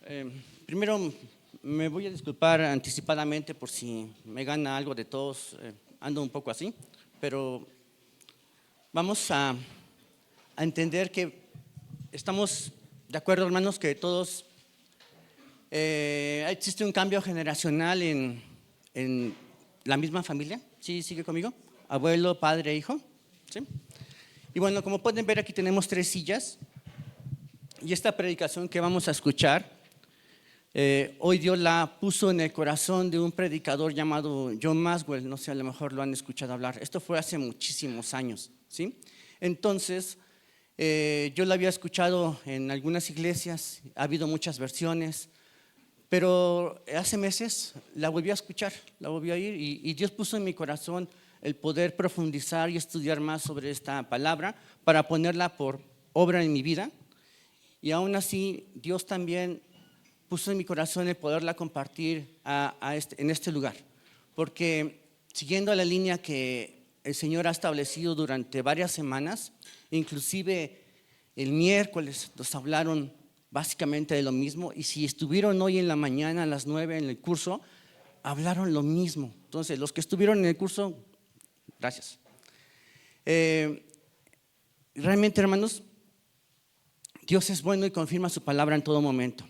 Eh, Primero me voy a disculpar anticipadamente por si me gana algo de tos. Ando un poco así, pero vamos a entender que estamos de acuerdo, hermanos, que todos existe un cambio generacional en la misma familia. ¿Sí sigue conmigo? Abuelo, padre, hijo. ¿Sí? Y bueno, como pueden ver, aquí tenemos 3 sillas. Y esta predicación que vamos a escuchar, hoy Dios la puso en el corazón de un predicador llamado John Maxwell. No sé, a lo mejor lo han escuchado hablar. Esto fue hace muchísimos años, ¿sí? Entonces, yo la había escuchado en algunas iglesias, ha habido muchas versiones, pero hace meses la volví a escuchar, la volví a oír y Dios puso en mi corazón el poder profundizar y estudiar más sobre esta palabra para ponerla por obra en mi vida. Y aún así, Dios también puso en mi corazón el poderla compartir en este lugar, porque siguiendo la línea que el Señor ha establecido durante varias semanas, inclusive el miércoles nos hablaron básicamente de lo mismo, y si estuvieron hoy en la mañana a las 9 en el curso, hablaron lo mismo. Entonces, los que estuvieron en el curso, gracias. Realmente, hermanos, Dios es bueno y confirma su palabra en todo momento.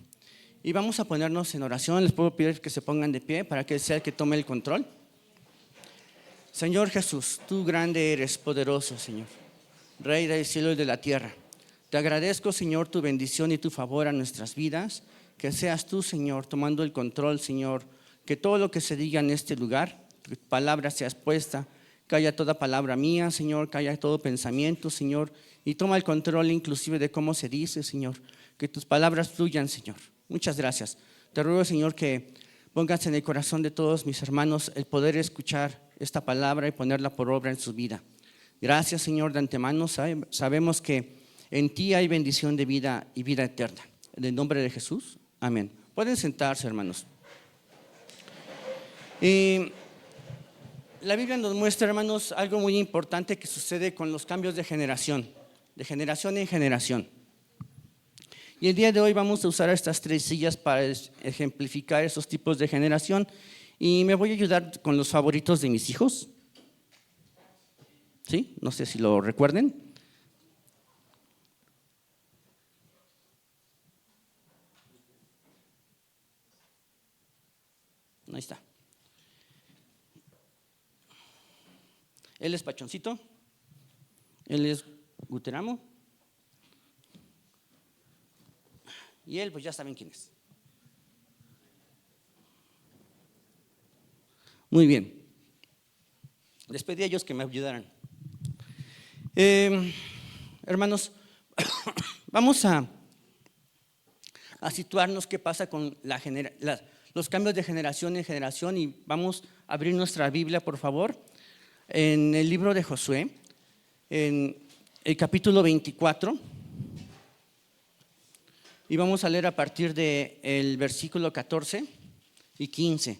Y vamos a ponernos en oración. Les puedo pedir que se pongan de pie para que sea el que tome el control. Señor Jesús, tú grande eres, poderoso, Señor, Rey del cielo y de la tierra. Te agradezco, Señor, tu bendición y tu favor a nuestras vidas. Que seas tú, Señor, tomando el control, Señor. Que todo lo que se diga en este lugar, tu palabra sea expuesta. Que haya toda palabra mía, Señor. Que haya todo pensamiento, Señor. Y toma el control inclusive de cómo se dice, Señor. Que tus palabras fluyan, Señor. Muchas gracias. Te ruego, Señor, que pongas en el corazón de todos mis hermanos el poder escuchar esta palabra y ponerla por obra en su vida. Gracias, Señor, de antemano. Sabemos que en ti hay bendición de vida y vida eterna. En el nombre de Jesús, amén. Pueden sentarse, hermanos. La Biblia nos muestra, hermanos, algo muy importante que sucede con los cambios de generación en generación. Y el día de hoy vamos a usar estas 3 sillas para ejemplificar esos tipos de generación. Y me voy a ayudar con los favoritos de mis hijos. ¿Sí? No sé si lo recuerden. Ahí está. Él es Pachoncito. Él es Guteramo. Y él, pues ya saben quién es. Muy bien. Les pedí a ellos que me ayudaran. Hermanos, vamos a situarnos qué pasa con los cambios de generación en generación, y vamos a abrir nuestra Biblia, por favor, en el libro de Josué, en el capítulo 24, y vamos a leer a partir del versículo 14 y 15.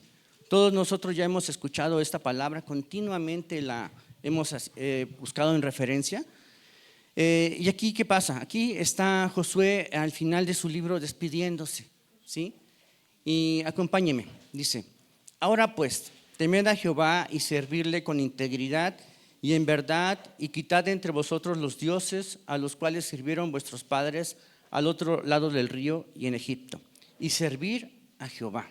Todos nosotros ya hemos escuchado esta palabra, continuamente la hemos buscado en referencia. Y aquí, ¿qué pasa? Aquí está Josué al final de su libro despidiéndose, ¿sí? Y acompáñeme, dice: ahora pues, temed a Jehová y servirle con integridad y en verdad, y quitad entre vosotros los dioses a los cuales sirvieron vuestros padres al otro lado del río y en Egipto, y servir a Jehová.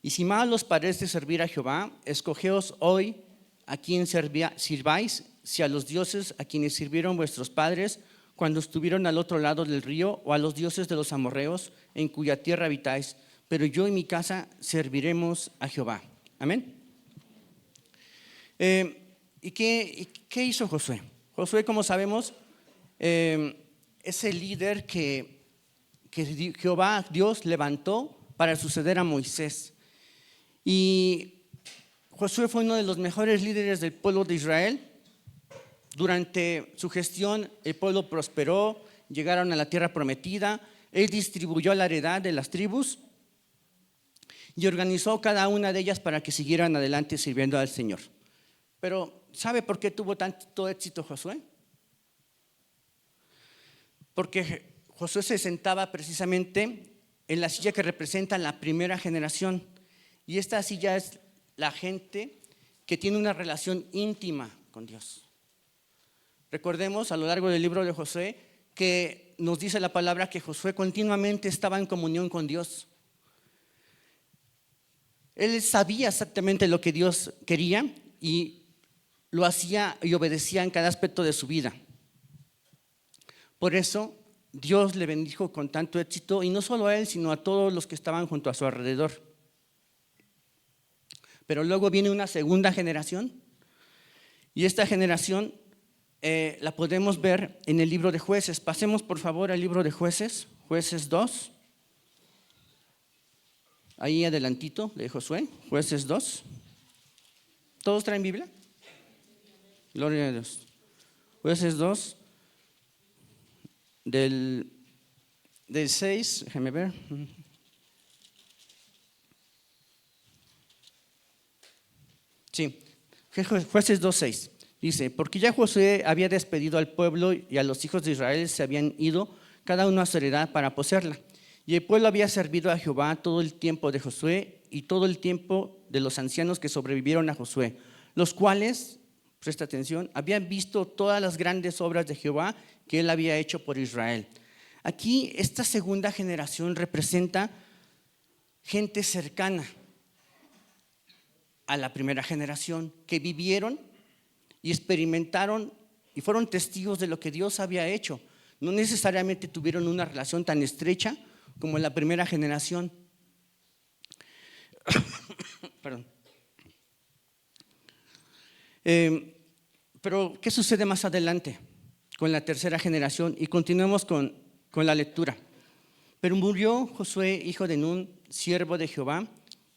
Y si mal os parece servir a Jehová, escogeos hoy a quien sirváis, si a los dioses a quienes sirvieron vuestros padres cuando estuvieron al otro lado del río, o a los dioses de los amorreos en cuya tierra habitáis, pero yo y mi casa serviremos a Jehová. Amén. ¿Y qué hizo Josué? Josué, como sabemos, es el líder que Jehová, Dios, levantó para suceder a Moisés. Y Josué fue uno de los mejores líderes del pueblo de Israel. Durante su gestión, el pueblo prosperó, llegaron a la tierra prometida. Él distribuyó la heredad de las tribus y organizó cada una de ellas para que siguieran adelante sirviendo al Señor. Pero ¿sabe por qué tuvo tanto éxito Josué? Porque Josué se sentaba precisamente en la silla que representa la primera generación. Y esta silla es la gente que tiene una relación íntima con Dios. Recordemos a lo largo del libro de Josué que nos dice la palabra que Josué continuamente estaba en comunión con Dios. Él sabía exactamente lo que Dios quería y lo hacía y obedecía en cada aspecto de su vida. Por eso Dios le bendijo con tanto éxito, y no solo a él, sino a todos los que estaban junto a su alrededor. Pero luego viene una segunda generación, y esta generación la podemos ver en el libro de Jueces. Pasemos por favor al libro de Jueces, Jueces 2. Ahí adelantito de Josué, Jueces 2. ¿Todos traen Biblia? Gloria a Dios. Jueces 2, del 6, déjame ver. Sí, Jueces 2:6. Dice, porque ya Josué había despedido al pueblo y a los hijos de Israel se habían ido, cada uno a su heredad para poseerla. Y el pueblo había servido a Jehová todo el tiempo de Josué y todo el tiempo de los ancianos que sobrevivieron a Josué, los cuales, presta atención, habían visto todas las grandes obras de Jehová que él había hecho por Israel. Aquí esta segunda generación representa gente cercana a la primera generación, que vivieron y experimentaron y fueron testigos de lo que Dios había hecho. No necesariamente tuvieron una relación tan estrecha como la primera generación. Perdón. Pero, ¿qué sucede más adelante con la tercera generación? Y continuemos con la lectura. Pero murió Josué, hijo de Nun, siervo de Jehová,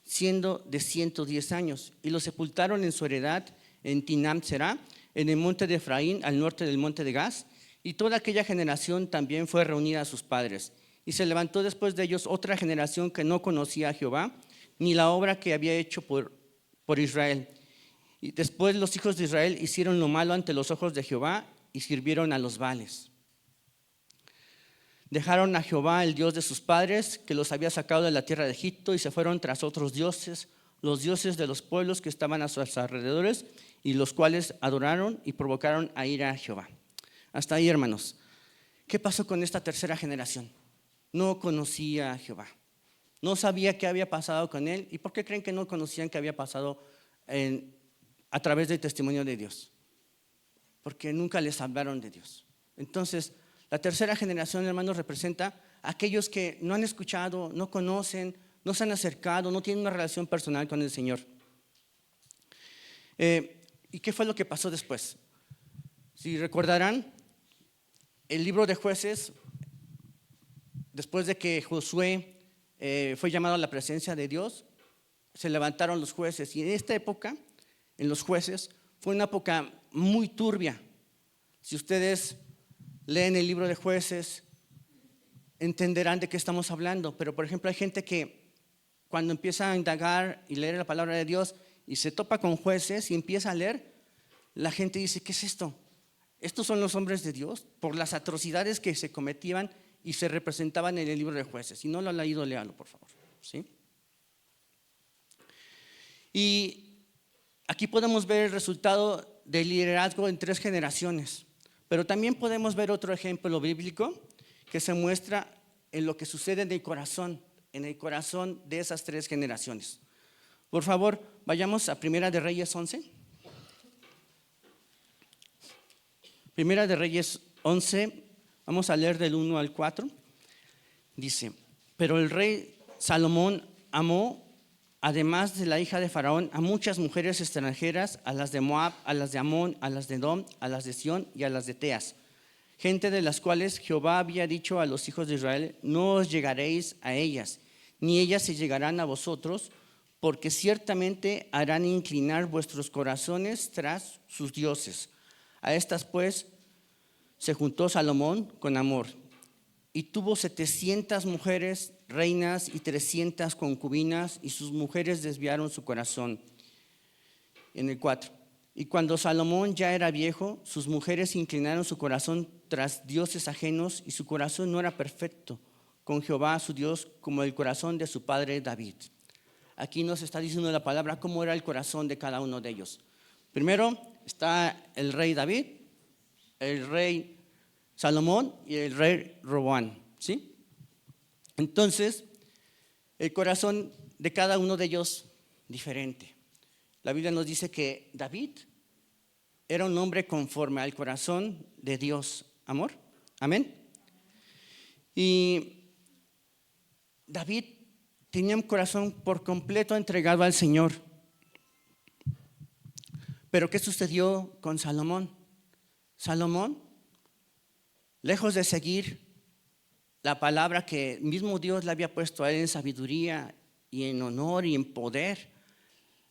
siendo de 110 años, y lo sepultaron en su heredad en Timnat-Será, en el monte de Efraín, al norte del monte de Gaz, y toda aquella generación también fue reunida a sus padres. Y se levantó después de ellos otra generación que no conocía a Jehová, ni la obra que había hecho por Israel. Y después los hijos de Israel hicieron lo malo ante los ojos de Jehová y sirvieron a los Baales. Dejaron a Jehová, el Dios de sus padres, que los había sacado de la tierra de Egipto, y se fueron tras otros dioses, los dioses de los pueblos que estaban a sus alrededores, y los cuales adoraron y provocaron a ira a Jehová. Hasta ahí, hermanos. ¿Qué pasó con esta tercera generación? No conocía a Jehová, no sabía qué había pasado con él. ¿Y por qué creen que no conocían qué había pasado a través del testimonio de Dios? Porque nunca les hablaron de Dios. Entonces, la tercera generación, hermanos, representa a aquellos que no han escuchado, no conocen, no se han acercado, no tienen una relación personal con el Señor. ¿Y qué fue lo que pasó después? Si recordarán, el libro de Jueces, después de que Josué fue llamado a la presencia de Dios, se levantaron los jueces. Y en esta época, en los jueces, fue una época muy turbia. Si ustedes leen el libro de Jueces, entenderán de qué estamos hablando. Pero, por ejemplo, hay gente que cuando empieza a indagar y leer la palabra de Dios y se topa con Jueces y empieza a leer, la gente dice, ¿qué es esto? Estos son los hombres de Dios, por las atrocidades que se cometían y se representaban en el libro de Jueces. Si no lo han leído, léalo, por favor. ¿Sí? Y aquí podemos ver el resultado del liderazgo en 3 generaciones. Pero también podemos ver otro ejemplo bíblico que se muestra en lo que sucede en el corazón de esas 3 generaciones. Por favor, vayamos a Primera de Reyes 11. Primera de Reyes 11, vamos a leer del 1 al 4. Dice, pero el rey Salomón amó, además de la hija de Faraón, a muchas mujeres extranjeras, a las de Moab, a las de Amón, a las de Edom, a las de Sión y a las de Teas, gente de las cuales Jehová había dicho a los hijos de Israel, no os llegaréis a ellas, ni ellas se llegarán a vosotros, porque ciertamente harán inclinar vuestros corazones tras sus dioses. A estas pues se juntó Salomón con Amor, y tuvo 700 mujeres reinas y 300 concubinas, y sus mujeres desviaron su corazón. En el 4. Y cuando Salomón ya era viejo, sus mujeres inclinaron su corazón tras dioses ajenos, y su corazón no era perfecto, con Jehová su Dios como el corazón de su padre David. Aquí nos está diciendo la palabra cómo era el corazón de cada uno de ellos. Primero está el rey David, el rey Salomón y el rey Roboam, ¿sí? Entonces, el corazón de cada uno de ellos diferente. La Biblia nos dice que David era un hombre conforme al corazón de Dios. Amor, amén. Y David tenía un corazón por completo entregado al Señor. Pero ¿qué sucedió con Salomón? Salomón, lejos de seguir la palabra que mismo Dios le había puesto a él en sabiduría y en honor y en poder,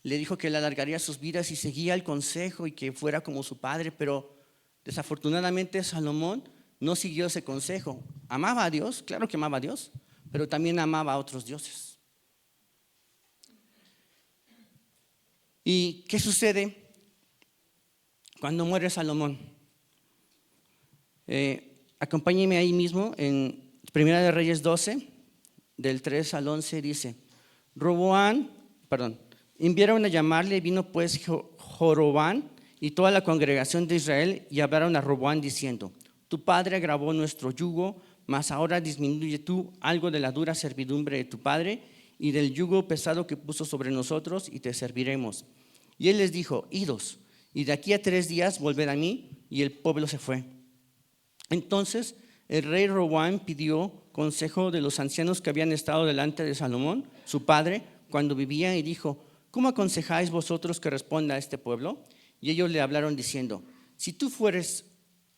le dijo que le alargaría sus vidas y seguía el consejo y que fuera como su padre, pero desafortunadamente Salomón no siguió ese consejo. Amaba a Dios, claro que amaba a Dios, pero también amaba a otros dioses. ¿Y qué sucede cuando muere Salomón? Acompáñenme ahí mismo en Primera de Reyes 12, del 3 al 11, dice: enviaron a llamarle, y vino pues Jorobán y toda la congregación de Israel y hablaron a Roboam diciendo: tu padre agravó nuestro yugo, mas ahora disminuye tú algo de la dura servidumbre de tu padre y del yugo pesado que puso sobre nosotros, y te serviremos. Y él les dijo: idos, y de aquí a 3 días volved a mí. Y el pueblo se fue. Entonces el rey Roboam pidió consejo de los ancianos que habían estado delante de Salomón, su padre, cuando vivía, y dijo: ¿cómo aconsejáis vosotros que responda a este pueblo? Y ellos le hablaron diciendo: si tú fueres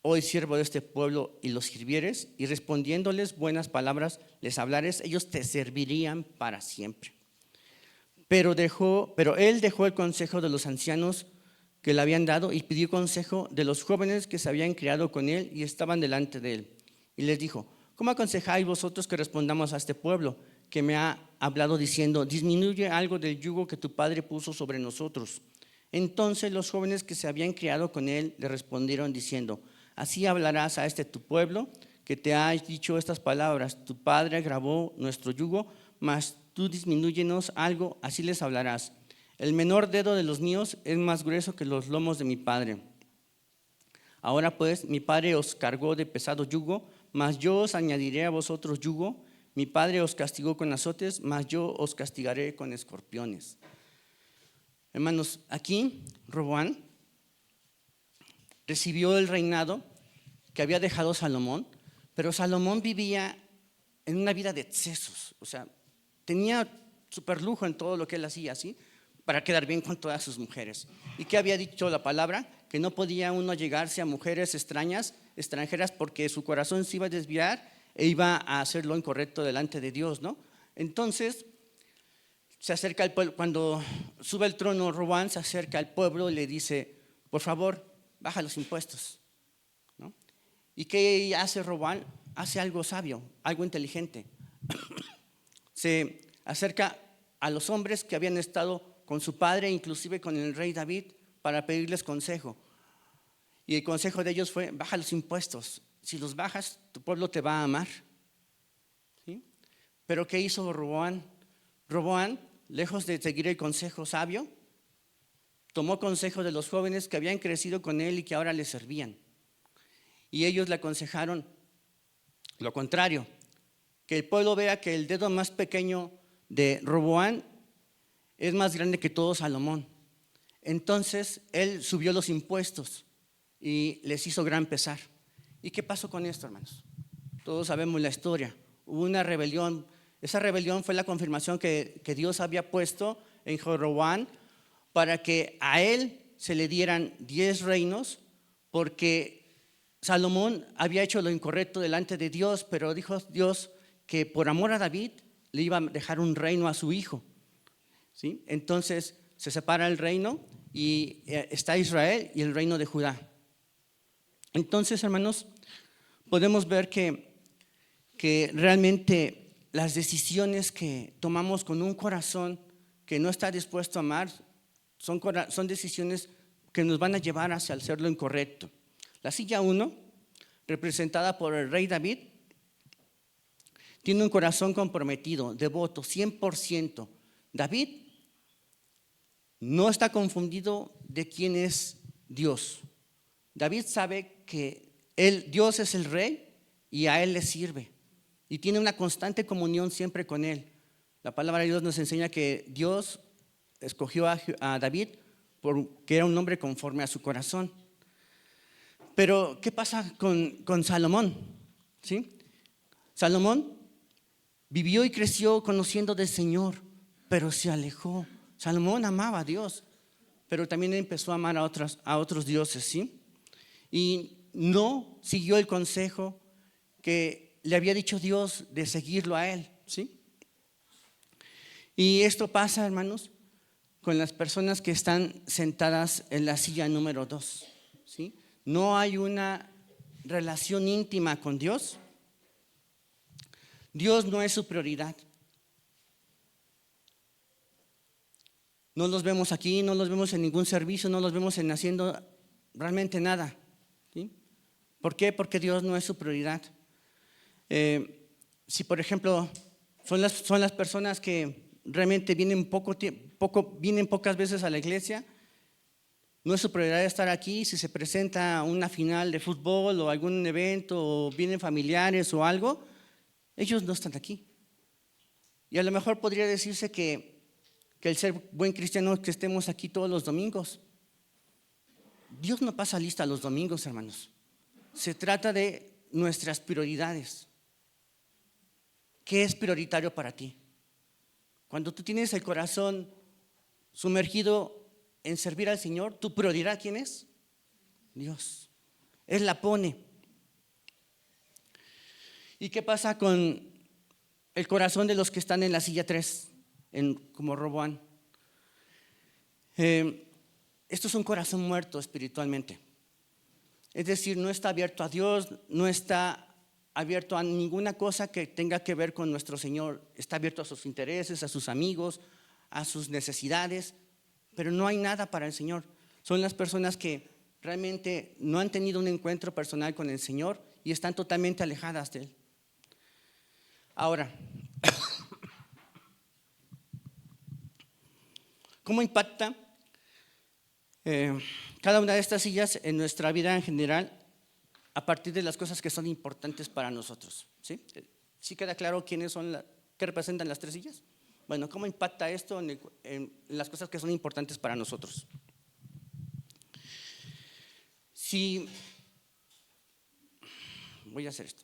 hoy siervo de este pueblo y los sirvieres, y respondiéndoles buenas palabras les hablares, ellos te servirían para siempre. Pero él dejó el consejo de los ancianos que le habían dado y pidió consejo de los jóvenes que se habían criado con él y estaban delante de él. Y les dijo: ¿cómo aconsejáis vosotros que respondamos a este pueblo que me ha hablado diciendo: disminuye algo del yugo que tu padre puso sobre nosotros? Entonces los jóvenes que se habían criado con él le respondieron diciendo: así hablarás a este tu pueblo que te ha dicho estas palabras: tu padre agravó nuestro yugo, mas tú disminúyenos algo. Así les hablarás: el menor dedo de los míos es más grueso que los lomos de mi padre. Ahora pues mi padre os cargó de pesado yugo, mas yo os añadiré a vosotros yugo. Mi padre os castigó con azotes, mas yo os castigaré con escorpiones. Hermanos, aquí Roboam recibió el reinado que había dejado Salomón, pero Salomón vivía en una vida de excesos. O sea, tenía súper lujo en todo lo que él hacía, ¿sí?, para quedar bien con todas sus mujeres. ¿Y qué había dicho la palabra? Que no podía uno llegarse a mujeres extranjeras, porque su corazón se iba a desviar e iba a hacer lo incorrecto delante de Dios, ¿no? Entonces se acerca al pueblo. Cuando sube al trono Roboam, se acerca al pueblo y le dice: por favor, baja los impuestos, ¿no? ¿Y qué hace Roboam? Hace algo sabio, algo inteligente. Se acerca a los hombres que habían estado con su padre, inclusive con el rey David, para pedirles consejo. Y el consejo de ellos fue: baja los impuestos. Si los bajas, tu pueblo te va a amar, ¿sí? Pero ¿qué hizo Roboam? Roboam, lejos de seguir el consejo sabio, tomó consejo de los jóvenes que habían crecido con él y que ahora le servían. Y ellos le aconsejaron lo contrario: que el pueblo vea que el dedo más pequeño de Roboam es más grande que todo Salomón. Entonces él subió los impuestos y les hizo gran pesar. ¿Y qué pasó con esto, hermanos? Todos sabemos la historia. Hubo una rebelión. Esa rebelión fue la confirmación que Dios había puesto en Roboam para que a él se le dieran 10 reinos, porque Salomón había hecho lo incorrecto delante de Dios, pero dijo Dios que por amor a David le iba a dejar un reino a su hijo, ¿sí? Entonces se separa el reino y está Israel y el reino de Judá. Entonces, hermanos, podemos ver que realmente las decisiones que tomamos con un corazón que no está dispuesto a amar son decisiones que nos van a llevar hacia hacer lo incorrecto. La silla 1, representada por el rey David, tiene un corazón comprometido, devoto, 100%. David no está confundido de quién es Dios. David sabe que Dios es el rey y a él le sirve. Y tiene una constante comunión siempre con él. La palabra de Dios nos enseña que Dios escogió a David porque era un hombre conforme a su corazón. Pero, ¿qué pasa con Salomón? ¿Sí? Salomón vivió y creció conociendo del Señor, pero se alejó. Salomón amaba a Dios, pero también empezó a amar a otros dioses, ¿sí? Y no siguió el consejo que le había dicho Dios de seguirlo a él, ¿sí? Y esto pasa, hermanos, con las personas que están sentadas en la silla número 2, ¿sí? No hay una relación íntima con Dios. Dios no es su prioridad. No los vemos aquí, no los vemos en ningún servicio, no los vemos en haciendo realmente nada, ¿sí? ¿Por qué? Porque Dios no es su prioridad. Si por ejemplo son las personas que realmente vienen vienen pocas veces a la iglesia, no es su prioridad estar aquí. Si se presenta una final de fútbol o algún evento o vienen familiares o algo, ellos no están aquí. Y a lo mejor podría decirse que el ser buen cristiano es que estemos aquí todos los domingos. Dios no pasa lista los domingos, hermanos. Se trata de nuestras prioridades. ¿Qué es prioritario para ti? Cuando tú tienes el corazón sumergido en servir al Señor, ¿tu prioridad quién es? Dios. Él la pone. ¿Y qué pasa con el corazón de los que están en la silla 3, como Roboán? Esto es un corazón muerto espiritualmente. Es decir, no está abierto a Dios, no está abierto a ninguna cosa que tenga que ver con nuestro Señor. Está abierto a sus intereses, a sus amigos, a sus necesidades, pero no hay nada para el Señor. Son las personas que realmente no han tenido un encuentro personal con el Señor y están totalmente alejadas de Él. Ahora, ¿cómo impacta cada una de estas sillas en nuestra vida en general a partir de las cosas que son importantes para nosotros? ¿Sí? ¿Sí queda claro quiénes son qué representan las 3 sillas? Bueno, ¿cómo impacta esto en las cosas que son importantes para nosotros? Voy a hacer esto.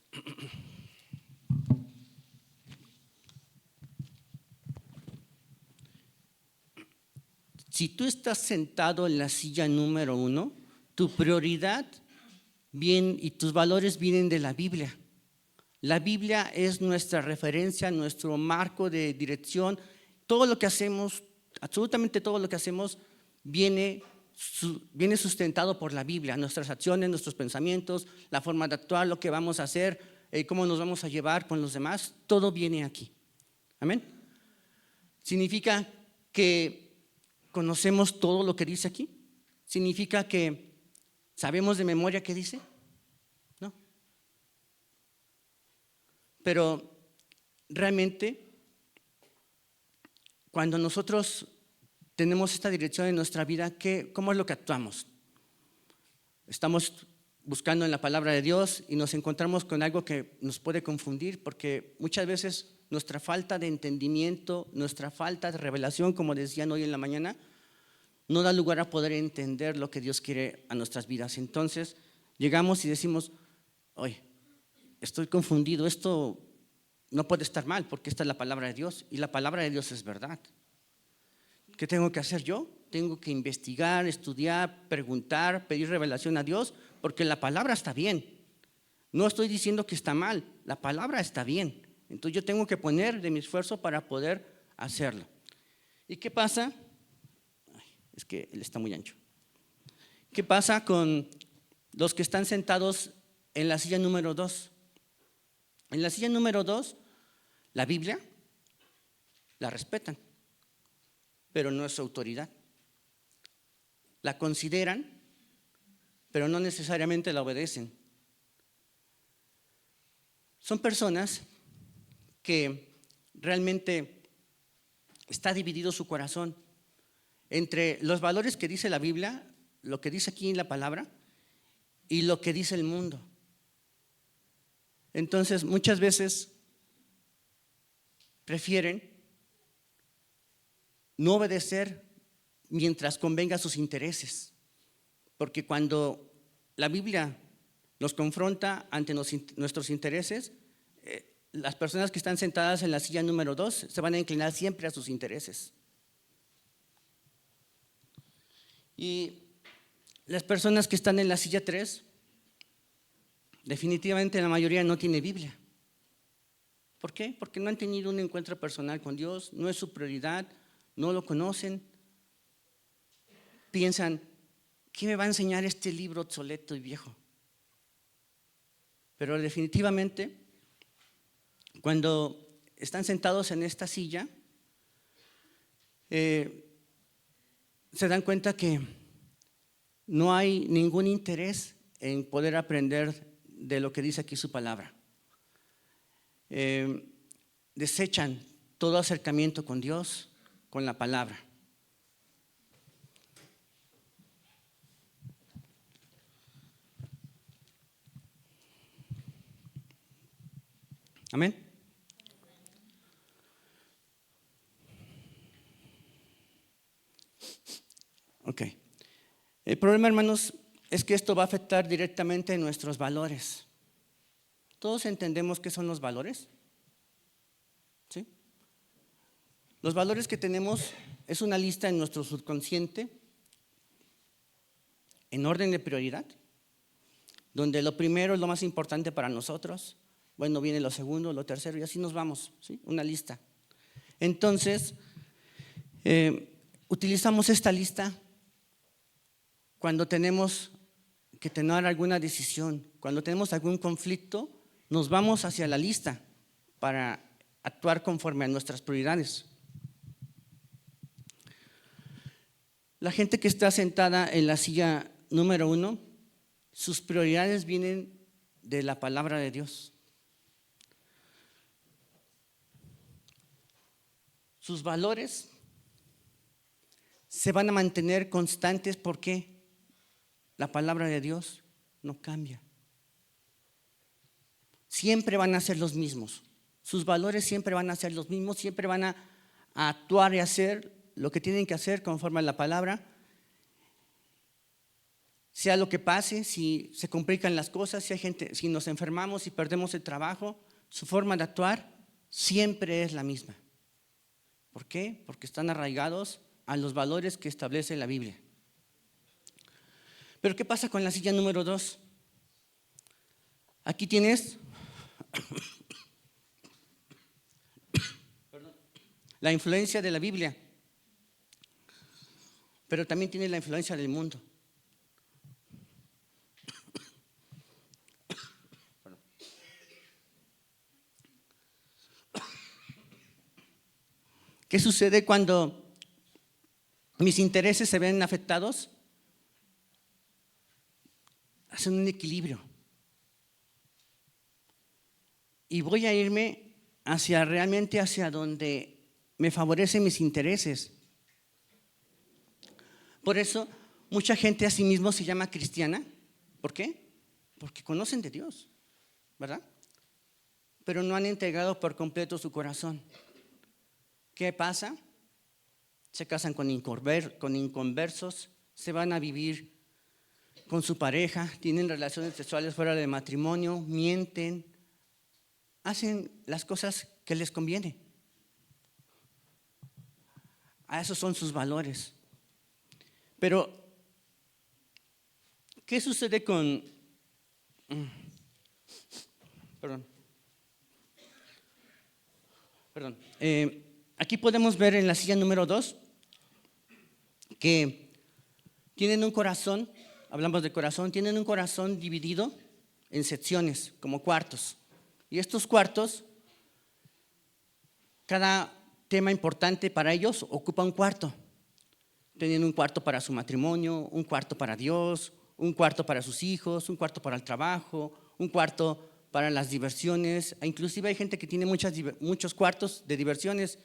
Si tú estás sentado en la silla número 1, tu prioridad y tus valores vienen de la Biblia. La Biblia es nuestra referencia, nuestro marco de dirección. Todo lo que hacemos, absolutamente todo lo que hacemos, viene sustentado por la Biblia. Nuestras acciones, nuestros pensamientos, la forma de actuar, lo que vamos a hacer, cómo nos vamos a llevar con los demás, todo viene aquí. Amén. Significa que conocemos todo lo que dice aquí. Significa que sabemos de memoria qué dice. No. Pero realmente, cuando nosotros tenemos esta dirección en nuestra vida, ¿cómo es lo que actuamos? Estamos buscando en la palabra de Dios y nos encontramos con algo que nos puede confundir, porque muchas veces nuestra falta de entendimiento, nuestra falta de revelación, como decían hoy en la mañana, no da lugar a poder entender lo que Dios quiere a nuestras vidas. Entonces llegamos y decimos: oye, estoy confundido, esto no puede estar mal porque esta es la palabra de Dios y la palabra de Dios es verdad. ¿Qué tengo que hacer yo? Tengo que investigar, estudiar, preguntar, pedir revelación a Dios, porque la palabra está bien. No estoy diciendo que está mal, la palabra está bien. Entonces yo tengo que poner de mi esfuerzo para poder hacerlo. ¿Y qué pasa? Es que él está muy ancho. ¿Qué pasa con los que están sentados en la silla número 2? En la silla número 2, la Biblia la respetan, pero no es su autoridad. La consideran, pero no necesariamente la obedecen. Son personas que realmente está dividido su corazón entre los valores que dice la Biblia, lo que dice aquí en la palabra y lo que dice el mundo. Entonces, muchas veces prefieren no obedecer mientras convenga a sus intereses, porque cuando la Biblia nos confronta ante nuestros intereses, las personas que están sentadas en la silla número 2 se van a inclinar siempre a sus intereses. Y las personas que están en la silla 3, definitivamente la mayoría no tiene Biblia. ¿Por qué? Porque no han tenido un encuentro personal con Dios, no es su prioridad, no lo conocen. Piensan, ¿qué me va a enseñar este libro obsoleto y viejo? Pero definitivamente, cuando están sentados en esta silla, se dan cuenta que no hay ningún interés en poder aprender de lo que dice aquí su palabra. Desechan todo acercamiento con Dios, con la palabra. Amén. Ok. El problema, hermanos, es que esto va a afectar directamente nuestros valores. ¿Todos entendemos qué son los valores? ¿Sí? Los valores que tenemos es una lista en nuestro subconsciente en orden de prioridad, donde lo primero es lo más importante para nosotros, bueno, viene lo segundo, lo tercero y así nos vamos, ¿sí? Una lista. Entonces, utilizamos esta lista cuando tenemos que tomar alguna decisión, cuando tenemos algún conflicto, nos vamos hacia la lista para actuar conforme a nuestras prioridades. La gente que está sentada en la silla número 1, sus prioridades vienen de la palabra de Dios. Sus valores se van a mantener constantes porque la palabra de Dios no cambia. Siempre van a ser los mismos. Sus valores siempre van a ser los mismos, siempre van a actuar y hacer lo que tienen que hacer conforme a la palabra. Sea lo que pase, si se complican las cosas, si nos enfermamos, si perdemos el trabajo, su forma de actuar siempre es la misma. ¿Por qué? Porque están arraigados a los valores que establece la Biblia. Pero ¿qué pasa con la silla número 2? Aquí tienes la influencia de la Biblia, pero también tiene la influencia del mundo. ¿Qué sucede cuando mis intereses se ven afectados? Hacen un equilibrio. Y voy a irme realmente hacia donde me favorecen mis intereses. Por eso, mucha gente a sí mismo se llama cristiana. ¿Por qué? Porque conocen de Dios, ¿verdad? Pero no han entregado por completo su corazón. ¿Qué pasa? Se casan con inconversos, se van a vivir con su pareja, tienen relaciones sexuales fuera de matrimonio, mienten, hacen las cosas que les conviene. A esos son sus valores. Pero, ¿qué sucede con… Perdón. Aquí podemos ver en la silla número 2 que tienen un corazón, hablamos de corazón, tienen un corazón dividido en secciones, como cuartos. Y estos cuartos, cada tema importante para ellos ocupa un cuarto. Tienen un cuarto para su matrimonio, un cuarto para Dios, un cuarto para sus hijos, un cuarto para el trabajo, un cuarto para las diversiones. Inclusive hay gente que tiene muchos cuartos de diversiones,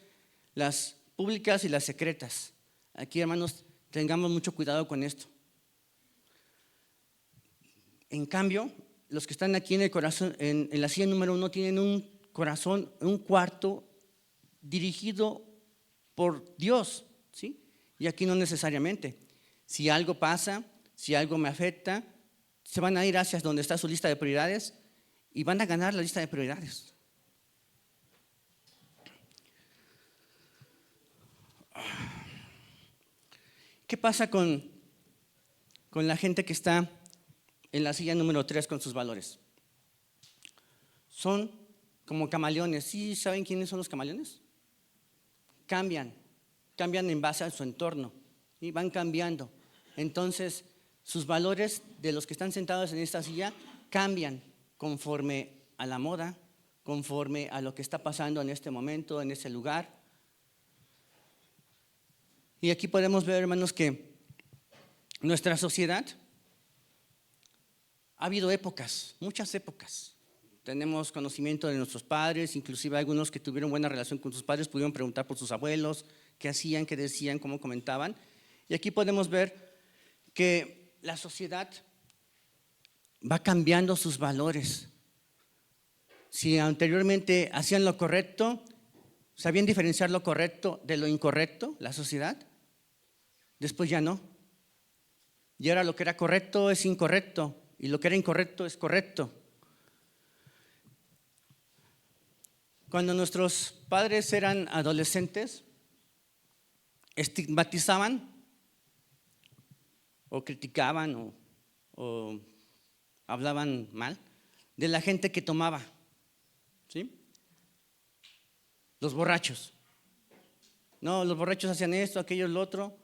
las públicas y las secretas. Aquí, hermanos, tengamos mucho cuidado con esto. En cambio, los que están aquí en el corazón, en la silla número 1, tienen un corazón, un cuarto dirigido por Dios, ¿sí? Y aquí no necesariamente. Si algo pasa, si algo me afecta, se van a ir hacia donde está su lista de prioridades y van a ganar la lista de prioridades. ¿Qué pasa con la gente que está en la silla número 3 con sus valores? Son como camaleones. ¿Sí saben quiénes son los camaleones? Cambian en base a su entorno y van cambiando. Entonces, sus valores de los que están sentados en esta silla cambian conforme a la moda, conforme a lo que está pasando en este momento, en ese lugar. Y aquí podemos ver, hermanos, que nuestra sociedad ha habido épocas, muchas épocas. Tenemos conocimiento de nuestros padres, inclusive algunos que tuvieron buena relación con sus padres pudieron preguntar por sus abuelos, qué hacían, qué decían, cómo comentaban. Y aquí podemos ver que la sociedad va cambiando sus valores. Si anteriormente hacían lo correcto, sabían diferenciar lo correcto de lo incorrecto, la sociedad, después ya no. Y ahora lo que era correcto es incorrecto y lo que era incorrecto es correcto. Cuando nuestros padres eran adolescentes, estigmatizaban o criticaban o hablaban mal de la gente que tomaba, ¿sí? Los borrachos. No, los borrachos hacían esto, aquello, lo otro,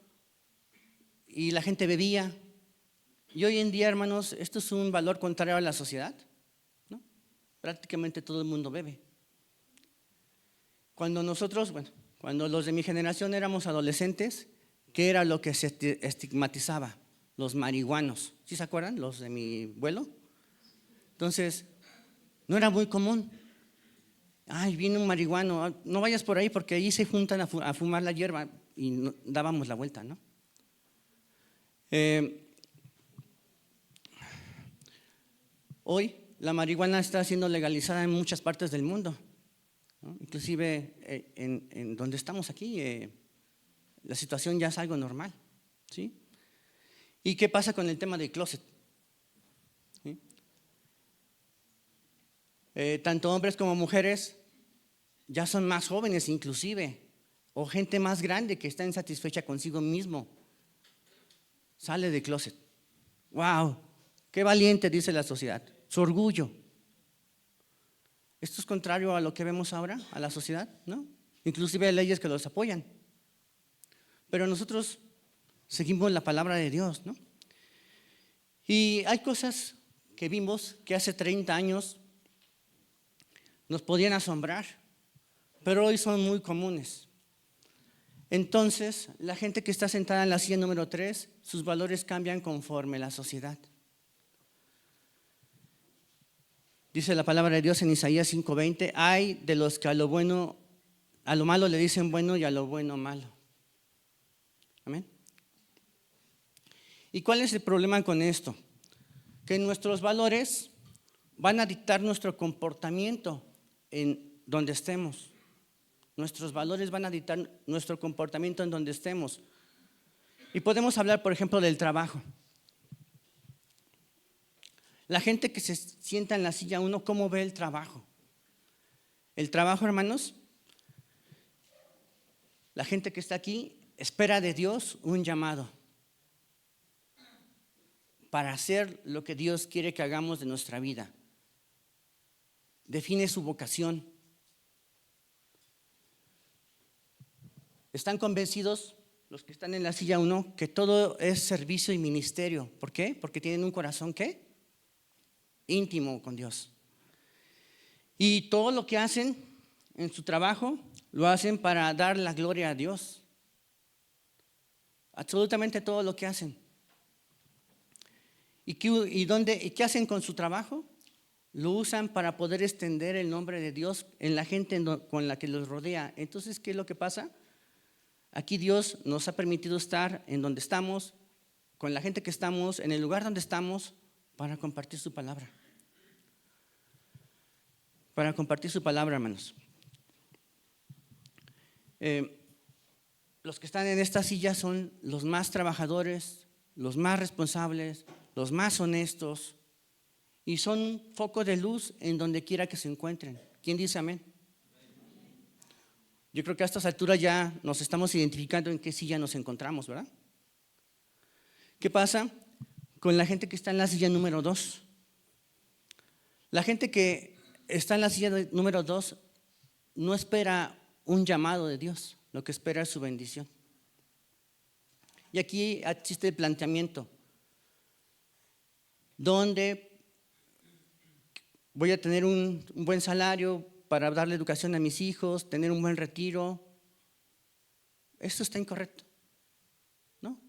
y la gente bebía. Y hoy en día, hermanos, esto es un valor contrario a la sociedad, ¿no? Prácticamente todo el mundo bebe. Cuando los de mi generación éramos adolescentes, ¿qué era lo que se estigmatizaba? Los marihuanos. ¿Sí se acuerdan? Los de mi vuelo. Entonces, no era muy común. Ay, viene un marihuano, no vayas por ahí porque ahí se juntan a fumar la hierba y dábamos la vuelta, ¿no? Hoy la marihuana está siendo legalizada en muchas partes del mundo, ¿no? Inclusive en donde estamos aquí, la situación ya es algo normal, ¿sí? ¿Y qué pasa con el tema del closet? ¿Sí? Tanto hombres como mujeres ya son más jóvenes inclusive, o gente más grande que está insatisfecha consigo mismo, sale del closet. ¡Wow! ¡Qué valiente!, dice la sociedad. Su orgullo. Esto es contrario a lo que vemos ahora, a la sociedad, ¿no? Inclusive hay leyes que los apoyan. Pero nosotros seguimos la palabra de Dios, ¿no? Y hay cosas que vimos que hace 30 años nos podían asombrar, pero hoy son muy comunes. Entonces, la gente que está sentada en la silla número 3, sus valores cambian conforme la sociedad. Dice la palabra de Dios en Isaías 5:20, hay de los que a lo malo le dicen bueno y a lo bueno malo. Amén. ¿Y cuál es el problema con esto? Que nuestros valores van a dictar nuestro comportamiento en donde estemos. Nuestros valores van a dictar nuestro comportamiento en donde estemos. Y podemos hablar, por ejemplo, del trabajo. La gente que se sienta en la silla 1, ¿cómo ve el trabajo? El trabajo, hermanos, la gente que está aquí espera de Dios un llamado para hacer lo que Dios quiere que hagamos de nuestra vida. Define su vocación. ¿Están convencidos los que están en la silla 1 que todo es servicio y ministerio? ¿Por qué? Porque tienen un corazón, ¿qué? Íntimo con Dios. Y todo lo que hacen en su trabajo lo hacen para dar la gloria a Dios. Absolutamente todo lo que hacen. ¿Y qué hacen con su trabajo? lo usan para poder extender el nombre de Dios en la gente con la que los rodea. Entonces, ¿qué es lo que pasa? Aquí Dios nos ha permitido estar en donde estamos, con la gente que estamos, en el lugar donde estamos, para compartir su palabra. Para compartir su palabra, hermanos. Los que están en esta silla son los más trabajadores, los más responsables, los más honestos, y son un foco de luz en donde quiera que se encuentren. ¿Quién dice amén? Yo creo que a estas alturas ya nos estamos identificando en qué silla nos encontramos, ¿verdad? ¿Qué pasa con la gente que está en la silla número 2? La gente que está en la silla número 2 no espera un llamado de Dios, lo que espera es su bendición. Y aquí existe el planteamiento, ¿dónde voy a tener un buen salario para darle educación a mis hijos, tener un buen retiro? Esto está incorrecto, ¿no?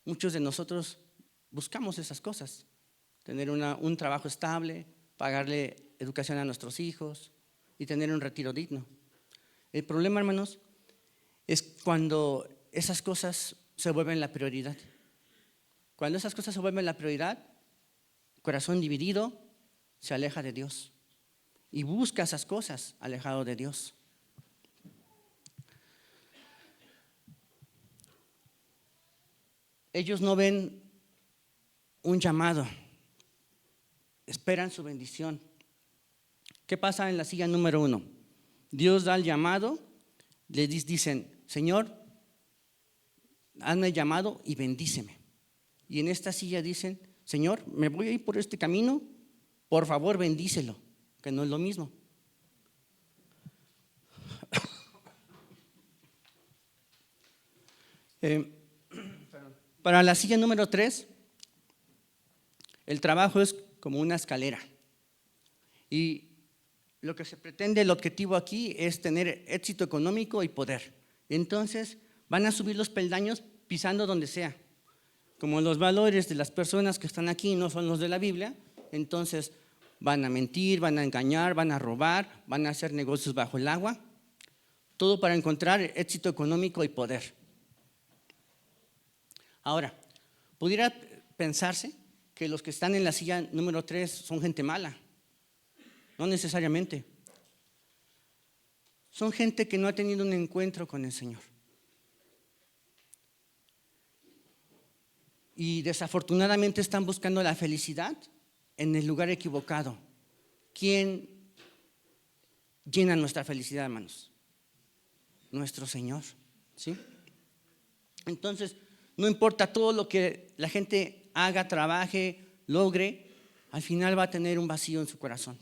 Muchos de nosotros buscamos esas cosas, tener un trabajo estable, pagarle educación a nuestros hijos y tener un retiro digno. El problema, hermanos, es cuando esas cosas se vuelven la prioridad. Cuando esas cosas se vuelven la prioridad, corazón dividido se aleja de Dios y busca esas cosas alejado de Dios. Ellos no ven un llamado, esperan su bendición. ¿Qué pasa en la silla número 1? Dios da el llamado, les dicen, Señor, hazme el llamado y bendíceme. Y en esta silla dicen, Señor, me voy a ir por este camino, por favor bendícelo, que no es lo mismo. Para la silla número 3, el trabajo es como una escalera. Y lo que se pretende, el objetivo aquí es tener éxito económico y poder. Entonces van a subir los peldaños pisando donde sea. Como los valores de las personas que están aquí no son los de la Biblia, entonces van a mentir, van a engañar, van a robar, van a hacer negocios bajo el agua. Todo para encontrar éxito económico y poder. Ahora, pudiera pensarse que los que están en la silla número 3 son gente mala. No necesariamente. Son gente que no ha tenido un encuentro con el Señor. Y desafortunadamente están buscando la felicidad en el lugar equivocado. ¿Quién llena nuestra felicidad, hermanos? Nuestro Señor, ¿sí? Entonces, no importa todo lo que la gente haga, trabaje, logre, al final va a tener un vacío en su corazón.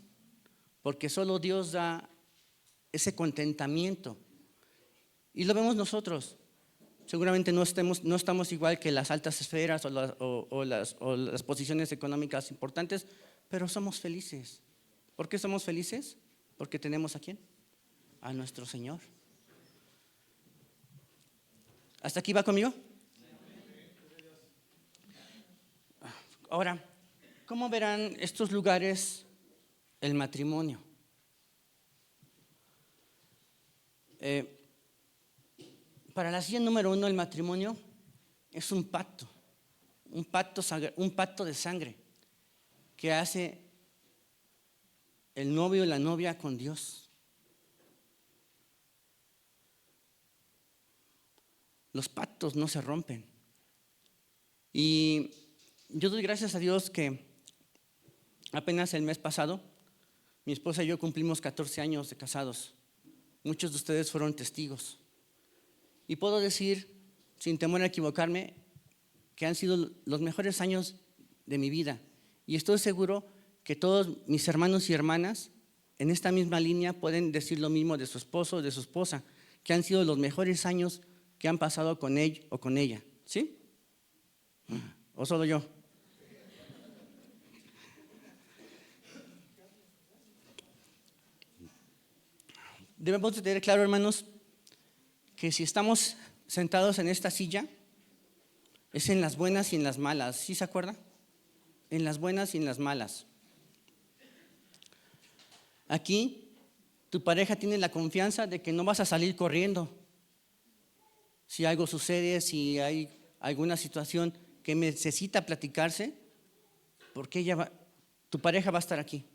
Porque solo Dios da ese contentamiento. Y lo vemos nosotros. Seguramente no estamos igual que las altas esferas o las posiciones económicas importantes, pero somos felices. ¿Por qué somos felices? Porque tenemos ¿a quién? A nuestro Señor. ¿Hasta aquí va conmigo? Ahora, ¿cómo verán estos lugares el matrimonio? Para la silla número 1, el matrimonio es un pacto de sangre que hace el novio y la novia con Dios. Los pactos no se rompen. Y yo doy gracias a Dios que apenas el mes pasado, mi esposa y yo cumplimos 14 años de casados. Muchos de ustedes fueron testigos. Y puedo decir, sin temor a equivocarme, que han sido los mejores años de mi vida. Y estoy seguro que todos mis hermanos y hermanas en esta misma línea pueden decir lo mismo de su esposo o de su esposa, que han sido los mejores años que han pasado con él o con ella. ¿Sí? ¿O solo yo? Debemos tener claro, hermanos, que si estamos sentados en esta silla, es en las buenas y en las malas. ¿Sí se acuerda? En las buenas y en las malas. Aquí tu pareja tiene la confianza de que no vas a salir corriendo. Si algo sucede, si hay alguna situación que necesita platicarse, porque tu pareja va a estar aquí.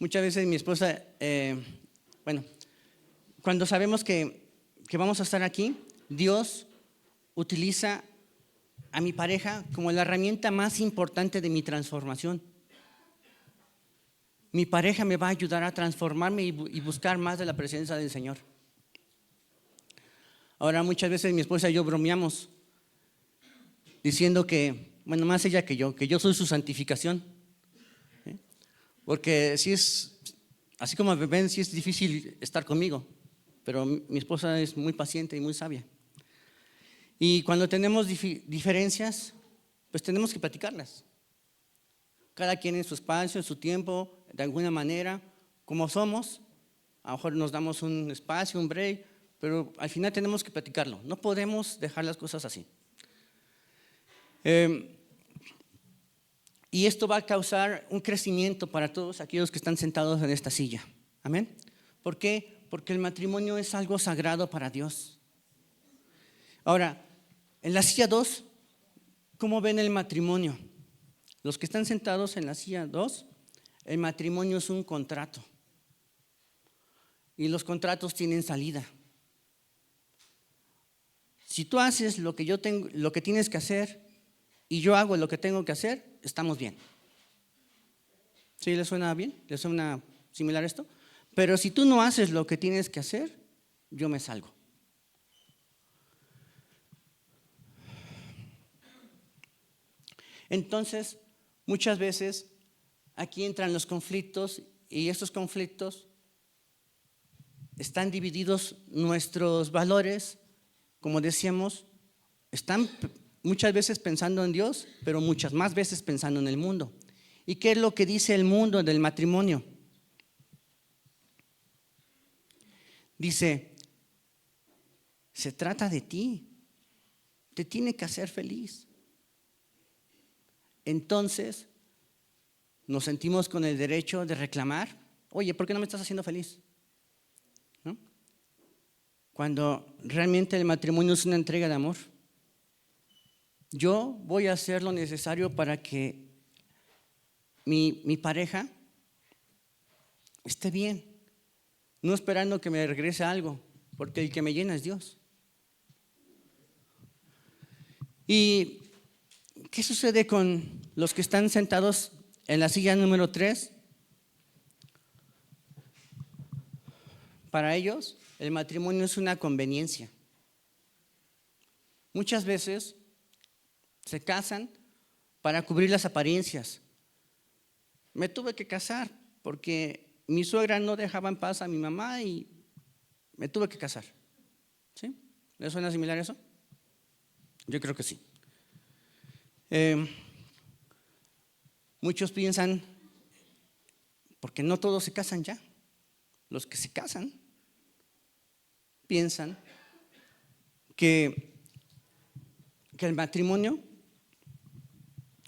Muchas veces mi esposa, cuando sabemos que vamos a estar aquí, Dios utiliza a mi pareja como la herramienta más importante de mi transformación. Mi pareja me va a ayudar a transformarme y buscar más de la presencia del Señor. Ahora muchas veces mi esposa y yo bromeamos diciendo que, más ella que yo soy su santificación. Porque si es, así como me ven, sí es difícil estar conmigo, pero mi esposa es muy paciente y muy sabia. Y cuando tenemos diferencias, pues tenemos que platicarlas. Cada quien en su espacio, en su tiempo, de alguna manera, como somos, a lo mejor nos damos un espacio, un break, pero al final tenemos que platicarlo. No podemos dejar las cosas así. Y esto va a causar un crecimiento para todos aquellos que están sentados en esta silla. Amén. ¿Por qué? Porque el matrimonio es algo sagrado para Dios. Ahora, en la silla 2, ¿cómo ven el matrimonio? Los que están sentados en la silla 2, el matrimonio es un contrato. Y los contratos tienen salida. Si tú haces lo que tienes que hacer y yo hago lo que tengo que hacer, estamos bien. ¿Sí le suena bien? ¿Le suena similar esto? Pero si tú no haces lo que tienes que hacer, yo me salgo. Entonces, muchas veces aquí entran los conflictos y estos conflictos están divididos nuestros valores, como decíamos, están muchas veces pensando en Dios, pero muchas más veces pensando en el mundo. ¿Y qué es lo que dice el mundo del matrimonio? Dice, se trata de ti, te tiene que hacer feliz. Entonces, nos sentimos con el derecho de reclamar, oye, ¿por qué no me estás haciendo feliz? ¿No? Cuando realmente el matrimonio es una entrega de amor. Yo voy a hacer lo necesario para que mi pareja esté bien, no esperando que me regrese algo, porque el que me llena es Dios. ¿Y qué sucede con los que están sentados en la silla número 3? Para ellos, el matrimonio es una conveniencia. Muchas veces se casan para cubrir las apariencias. Me tuve que casar porque mi suegra no dejaba en paz a mi mamá y me tuve que casar. ¿Sí? ¿Le suena similar eso? Yo creo que sí. Muchos piensan, porque no todos se casan ya, los que se casan piensan que el matrimonio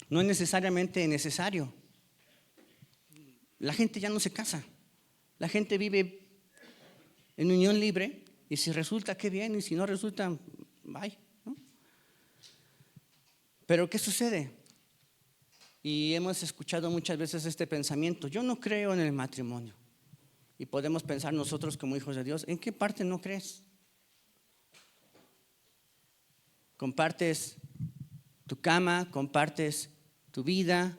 no es necesariamente necesario. La gente ya no se casa, la gente vive en unión libre y si resulta, qué bien, y si no resulta, bye, ¿no? Pero ¿qué sucede? Y hemos escuchado muchas veces este pensamiento, yo no creo en el matrimonio. Y podemos pensar nosotros como hijos de Dios, ¿en qué parte no crees? Compartes tu cama, compartes tu vida,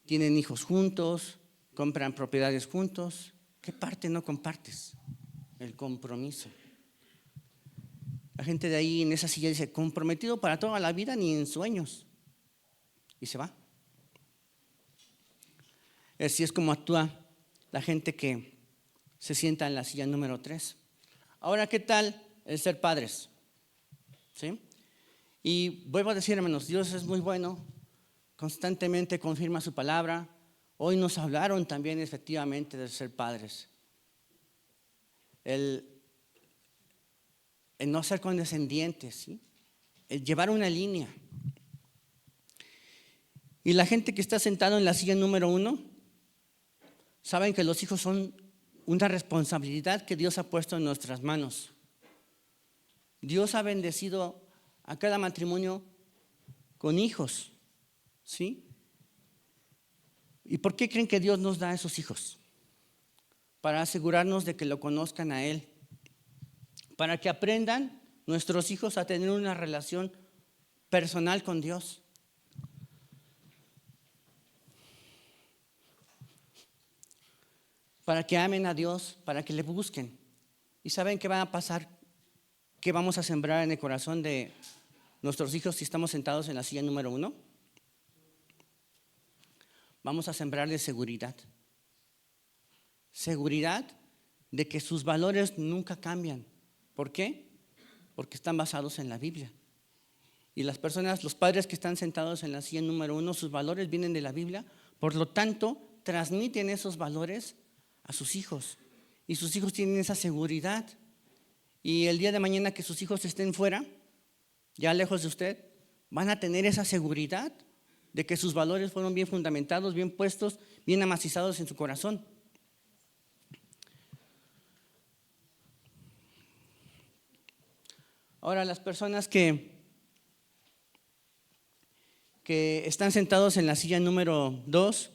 tienen hijos juntos, compran propiedades juntos. ¿Qué parte no compartes? El compromiso. La gente de ahí en esa silla dice, comprometido para toda la vida ni en sueños. Y se va. Así es como actúa la gente que se sienta en la silla número 3. Ahora, ¿qué tal el ser padres? ¿Sí? Y vuelvo a decir, hermanos, Dios es muy bueno, constantemente confirma su palabra. Hoy nos hablaron también efectivamente de ser padres. El no ser condescendientes, ¿sí? El llevar una línea. Y la gente que está sentado en la silla número 1, saben que los hijos son una responsabilidad que Dios ha puesto en nuestras manos. Dios ha bendecido a cada matrimonio con hijos, ¿sí? ¿Y por qué creen que Dios nos da a esos hijos? Para asegurarnos de que lo conozcan a Él, para que aprendan nuestros hijos a tener una relación personal con Dios. Para que amen a Dios, para que le busquen. ¿Y saben qué va a pasar? ¿Qué vamos a sembrar en el corazón de nuestros hijos si estamos sentados en la silla número 1? Vamos a sembrarles seguridad. Seguridad de que sus valores nunca cambian. ¿Por qué? Porque están basados en la Biblia. Y las personas, los padres que están sentados en la silla número 1, sus valores vienen de la Biblia. Por lo tanto, transmiten esos valores a sus hijos. Y sus hijos tienen esa seguridad. Y el día de mañana que sus hijos estén fuera, ya lejos de usted, van a tener esa seguridad de que sus valores fueron bien fundamentados, bien puestos, bien amacizados en su corazón. Ahora, las personas que están sentados en la silla número 2,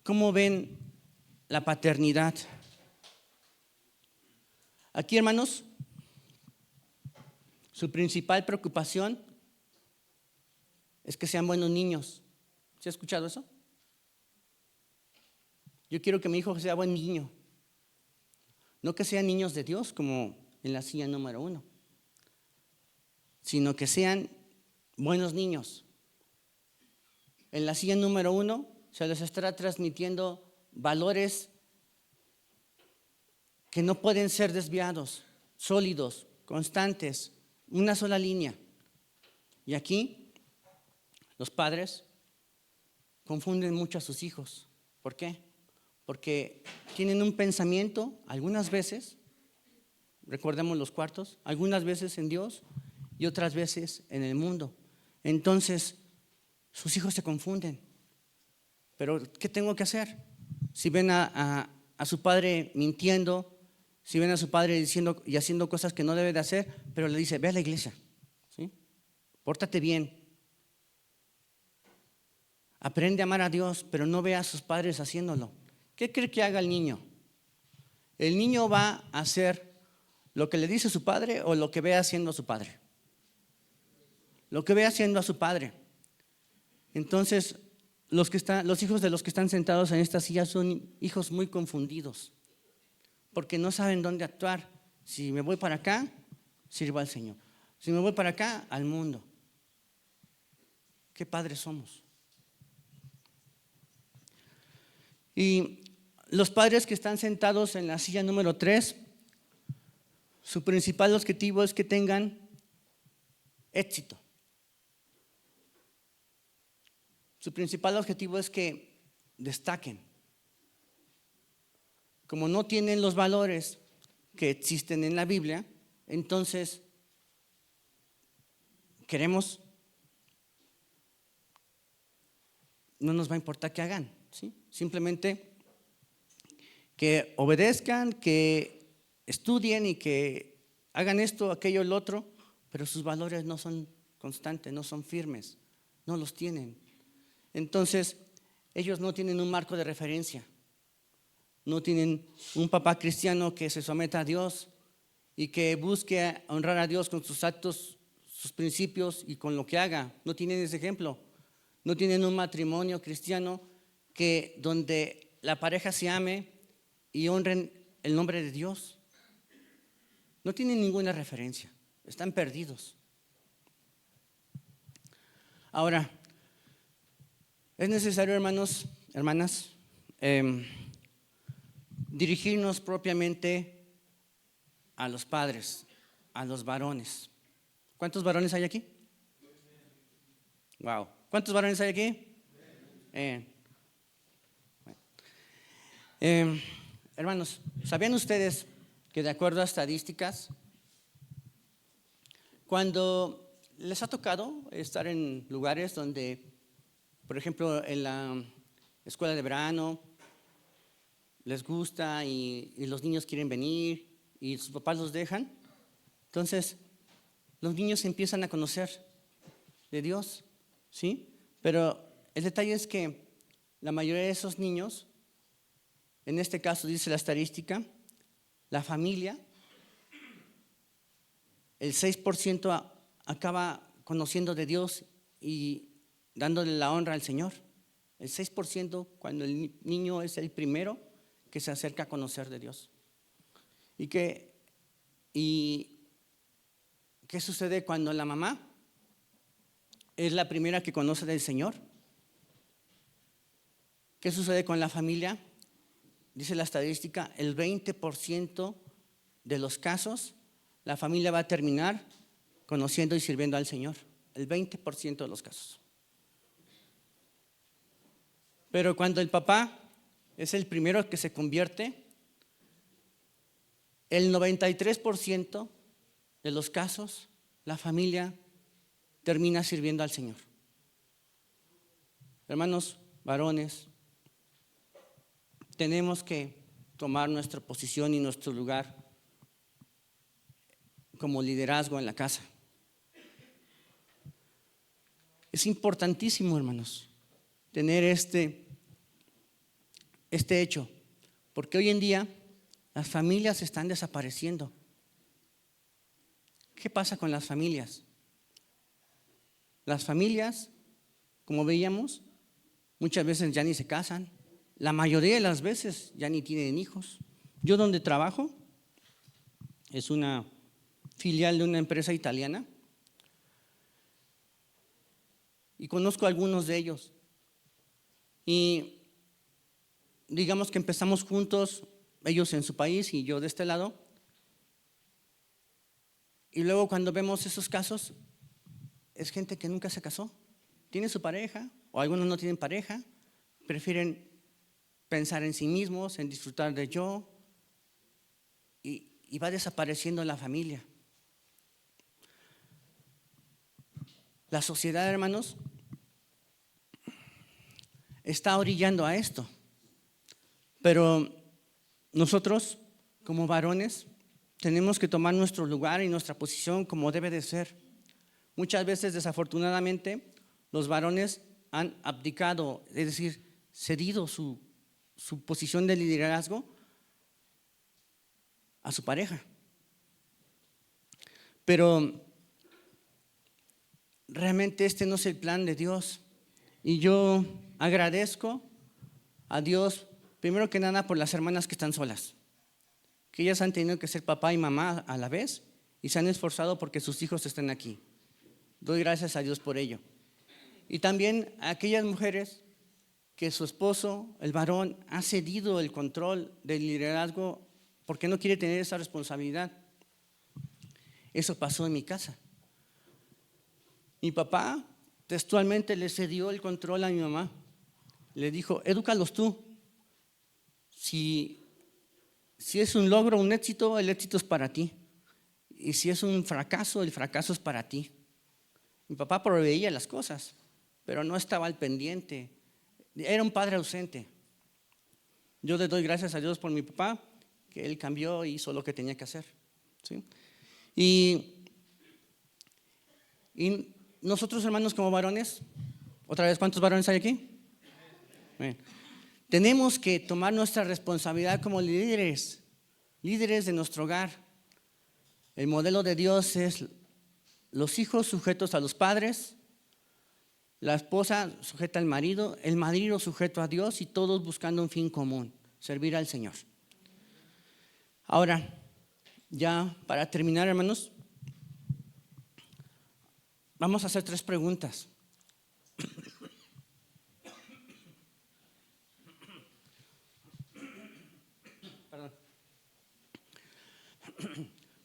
¿cómo ven la paternidad? Aquí, hermanos, su principal preocupación es que sean buenos niños. ¿Se ha escuchado eso? Yo quiero que mi hijo sea buen niño. No que sean niños de Dios como en la silla número 1, sino que sean buenos niños. En la silla número 1 se les estará transmitiendo valores que no pueden ser desviados, sólidos, constantes, una sola línea. Y aquí los padres confunden mucho a sus hijos. ¿Por qué? Porque tienen un pensamiento, algunas veces, recordemos los cuartos, algunas veces en Dios y otras veces en el mundo. Entonces, sus hijos se confunden. Pero, ¿qué tengo que hacer? Si ven a su padre mintiendo, si ven a su padre diciendo y haciendo cosas que no debe de hacer, pero le dice, ve a la iglesia, ¿sí? Pórtate bien. Aprende a amar a Dios, pero no ve a sus padres haciéndolo. ¿Qué cree que haga el niño? ¿El niño va a hacer lo que le dice su padre o lo que ve haciendo a su padre? Lo que ve haciendo a su padre. Entonces, los hijos de los que están sentados en esta silla son hijos muy confundidos, porque no saben dónde actuar. Si me voy para acá, sirvo al Señor. Si me voy para acá, al mundo. ¿Qué padres somos? Y los padres que están sentados en la silla número 3, su principal objetivo es que tengan éxito. Su principal objetivo es que destaquen. Como no tienen los valores que existen en la Biblia, entonces no nos va a importar que hagan, ¿sí? Simplemente que obedezcan, que estudien y que hagan esto, aquello, el otro, pero sus valores no son constantes, no son firmes, no los tienen. Entonces, ellos no tienen un marco de referencia, no tienen un papá cristiano que se someta a Dios y que busque honrar a Dios con sus actos, sus principios y con lo que haga. No tienen ese ejemplo. No tienen un matrimonio cristiano donde la pareja se ame y honren el nombre de Dios. No tienen ninguna referencia, están perdidos. Ahora, es necesario, hermanos, hermanas, dirigirnos propiamente a los padres, a los varones. ¿Cuántos varones hay aquí? Wow. ¿Cuántos varones hay aquí? Hermanos, ¿sabían ustedes que de acuerdo a estadísticas, cuando les ha tocado estar en lugares donde por ejemplo, en la escuela de verano, les gusta y los niños quieren venir y sus papás los dejan. Entonces, los niños empiezan a conocer de Dios, ¿sí? Pero el detalle es que la mayoría de esos niños, en este caso dice la estadística, la familia, el 6% acaba conociendo de Dios y dándole la honra al Señor. El 6% cuando el niño es el primero que se acerca a conocer de Dios. ¿Y qué sucede cuando la mamá es la primera que conoce del Señor? ¿Qué sucede con la familia? Dice la estadística, el 20% de los casos, la familia va a terminar conociendo y sirviendo al Señor. El 20% de los casos. Pero cuando el papá es el primero que se convierte, el 93% de los casos, la familia termina sirviendo al Señor. Hermanos varones, tenemos que tomar nuestra posición y nuestro lugar como liderazgo en la casa. Es importantísimo, hermanos, tener este hecho, porque hoy en día las familias están desapareciendo. ¿Qué pasa con las familias? Las familias, como veíamos, muchas veces ya ni se casan, la mayoría de las veces ya ni tienen hijos. Yo donde trabajo es una filial de una empresa italiana y conozco a algunos de ellos. Y digamos que empezamos juntos, ellos en su país y yo de este lado. Y luego cuando vemos esos casos, es gente que nunca se casó, tiene su pareja, o algunos no tienen pareja, prefieren pensar en sí mismos, en disfrutar de yo, y va desapareciendo la familia. La sociedad, hermanos, está orillando a esto, pero nosotros, como varones, tenemos que tomar nuestro lugar y nuestra posición como debe de ser. Muchas veces, desafortunadamente, los varones han abdicado, es decir, cedido su posición de liderazgo a su pareja. Pero realmente este no es el plan de Dios. Y yo agradezco a Dios, primero que nada, por las hermanas que están solas, que ellas han tenido que ser papá y mamá a la vez y se han esforzado porque sus hijos estén aquí. Doy gracias a Dios por ello. Y también a aquellas mujeres que su esposo, el varón, ha cedido el control del liderazgo porque no quiere tener esa responsabilidad. Eso pasó en mi casa. Mi papá textualmente le cedió el control a mi mamá. Le dijo, edúcalos tú. Si es un logro, un éxito, el éxito es para ti. Y si es un fracaso, el fracaso es para ti. Mi papá proveía las cosas, pero no estaba al pendiente. Era un padre ausente. Yo le doy gracias a Dios por mi papá, que él cambió y hizo lo que tenía que hacer, ¿sí? Y nosotros, hermanos, como varones, otra vez, ¿cuántos varones hay aquí? Bien. Tenemos que tomar nuestra responsabilidad como líderes de nuestro hogar. El modelo de Dios es los hijos sujetos a los padres, la esposa sujeta al marido, el marido sujeto a Dios y todos buscando un fin común, servir al Señor. Ahora, ya para terminar, hermanos, vamos a hacer 3 preguntas. Perdón.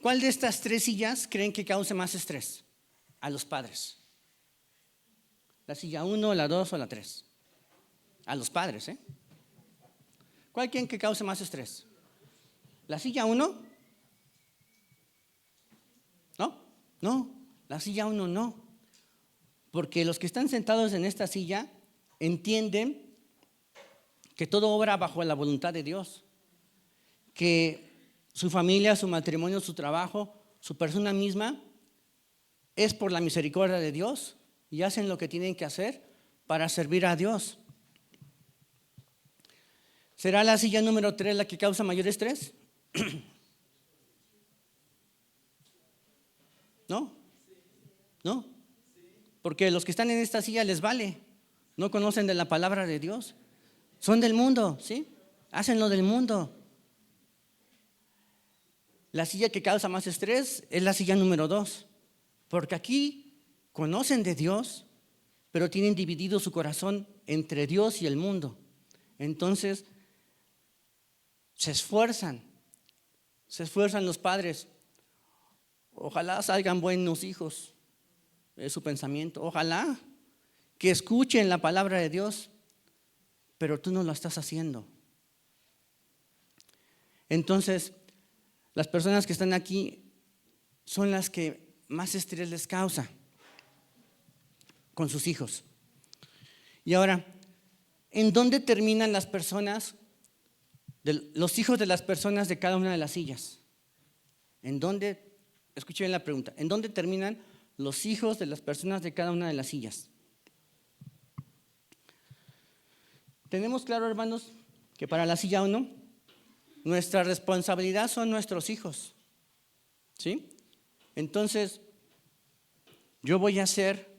¿Cuál de estas 3 sillas creen que cause más estrés a los padres? ¿La silla 1, la 2 o la 3? A los padres, ¿eh? ¿Cuál creen que cause más estrés? ¿La silla 1? No, la silla 1 no. Porque los que están sentados en esta silla entienden que todo obra bajo la voluntad de Dios, que su familia, su matrimonio, su trabajo, su persona misma es por la misericordia de Dios y hacen lo que tienen que hacer para servir a Dios. ¿Será la silla número 3 la que causa mayor estrés? ¿No? ¿No? Porque los que están en esta silla les vale, no conocen de la palabra de Dios, son del mundo, ¿sí? Hacen lo del mundo. La silla que causa más estrés es la silla número 2, porque aquí conocen de Dios, pero tienen dividido su corazón entre Dios y el mundo. Entonces, se esfuerzan los padres. Ojalá salgan buenos hijos, es su pensamiento. Ojalá que escuchen la palabra de Dios, pero tú no lo estás haciendo. Entonces, las personas que están aquí son las que más estrés les causa con sus hijos. Y ahora, ¿en dónde terminan las personas, los hijos de las personas de cada una de las sillas? ¿En dónde? Escuchen la pregunta. ¿En dónde terminan los hijos de las personas de cada una de las sillas? Tenemos claro, hermanos, que para la silla 1, nuestra responsabilidad son nuestros hijos. ¿Sí? Entonces, yo voy a hacer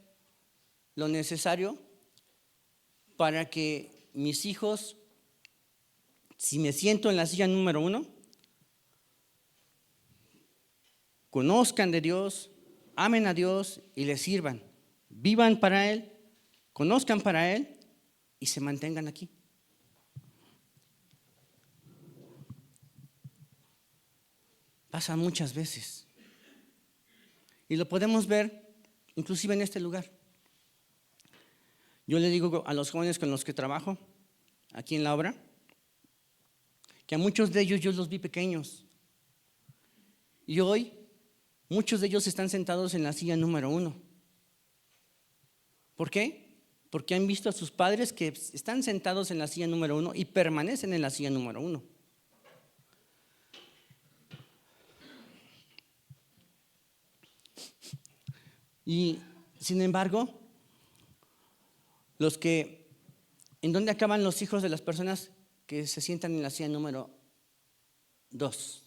lo necesario para que mis hijos, si me siento en la silla número 1, conozcan de Dios, amen a Dios y le sirvan. Vivan para Él, conozcan para Él y se mantengan aquí. Pasa muchas veces. Y lo podemos ver inclusive en este lugar. Yo le digo a los jóvenes con los que trabajo aquí en la obra, que a muchos de ellos yo los vi pequeños. Y hoy muchos de ellos están sentados en la silla número 1. ¿Por qué? Porque han visto a sus padres que están sentados en la silla número 1 y permanecen en la silla número 1. Y sin embargo, ¿en dónde acaban los hijos de las personas que se sientan en la silla número 2?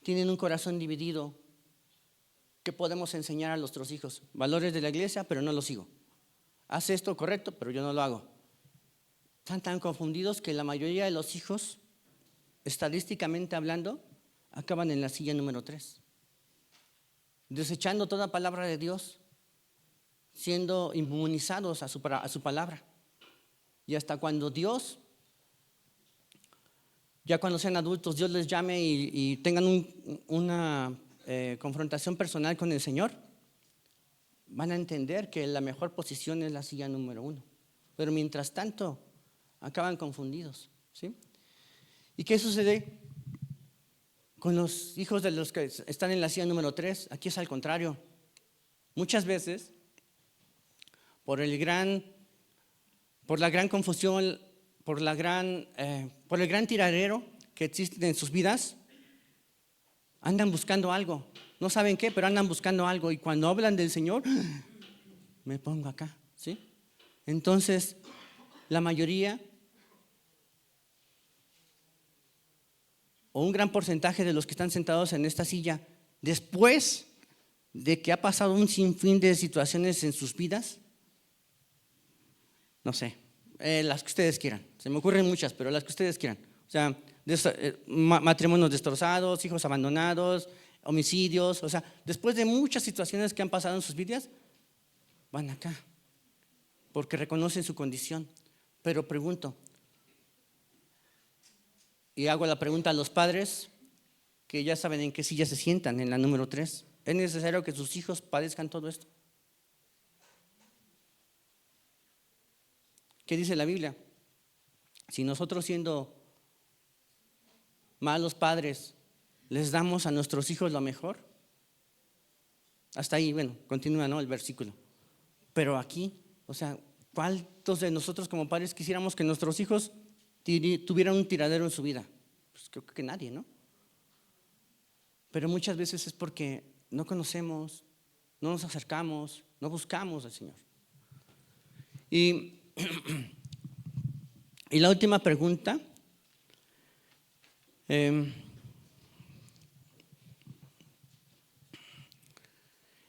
Tienen un corazón dividido. ¿Qué podemos enseñar a nuestros hijos? Valores de la iglesia, pero no los sigo. Haz esto correcto, pero yo no lo hago. Están tan confundidos que la mayoría de los hijos, estadísticamente hablando, acaban en la silla número 3. Desechando toda palabra de Dios, siendo inmunizados a su palabra. Y hasta cuando ya cuando sean adultos, Dios les llame y tengan una confrontación personal con el Señor, van a entender que la mejor posición es la silla número 1. Pero mientras tanto, acaban confundidos, ¿sí? ¿Y qué sucede con los hijos de los que están en la silla número 3? Aquí es al contrario. Muchas veces, por la gran confusión, por el gran tiradero que existe en sus vidas, andan buscando algo. No saben qué, pero andan buscando algo. Y cuando hablan del Señor, me pongo acá, ¿sí? Entonces, la mayoría, o un gran porcentaje de los que están sentados en esta silla, después de que ha pasado un sinfín de situaciones en sus vidas, no sé, las que ustedes quieran, se me ocurren muchas, pero las que ustedes quieran, o sea, matrimonios destrozados, hijos abandonados, homicidios, o sea, después de muchas situaciones que han pasado en sus vidas, van acá, porque reconocen su condición. Pero pregunto, y hago la pregunta a los padres que ya saben en qué silla se sientan, en la número 3. ¿Es necesario que sus hijos padezcan todo esto? ¿Qué dice la Biblia? Si nosotros, siendo malos padres, les damos a nuestros hijos lo mejor, Hasta ahí, bueno, continúa, ¿no?, el versículo. Pero aquí, o sea, ¿cuántos de nosotros como padres quisiéramos que nuestros hijos tuvieran un tiradero en su vida? Pues creo que nadie, ¿no? Pero muchas veces es porque no conocemos, no nos acercamos, no buscamos al Señor. Y la última pregunta,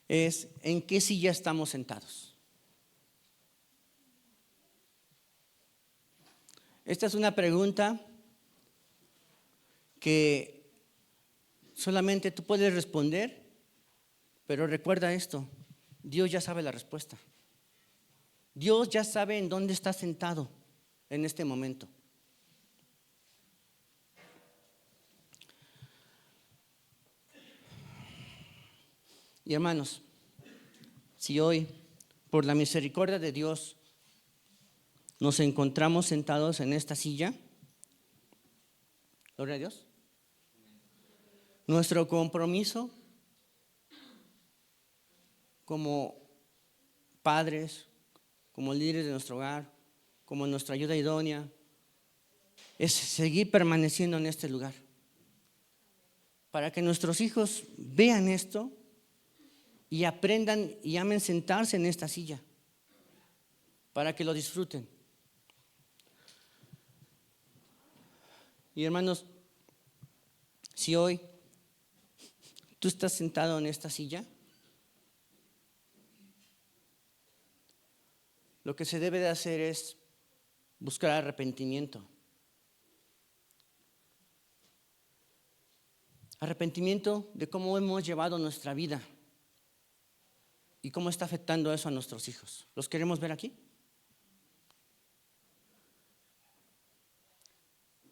es: ¿en qué silla estamos sentados? Esta es una pregunta que solamente tú puedes responder, pero recuerda esto: Dios ya sabe la respuesta. Dios ya sabe en dónde estás sentado en este momento. Y hermanos, si hoy, por la misericordia de Dios, nos encontramos sentados en esta silla, gloria a Dios, nuestro compromiso como padres, como líderes de nuestro hogar, como nuestra ayuda idónea, es seguir permaneciendo en este lugar, para que nuestros hijos vean esto y aprendan y amen sentarse en esta silla, para que lo disfruten. Y hermanos, si hoy tú estás sentado en esta silla, lo que se debe de hacer es buscar arrepentimiento. Arrepentimiento de cómo hemos llevado nuestra vida y cómo está afectando eso a nuestros hijos. ¿Los queremos ver aquí?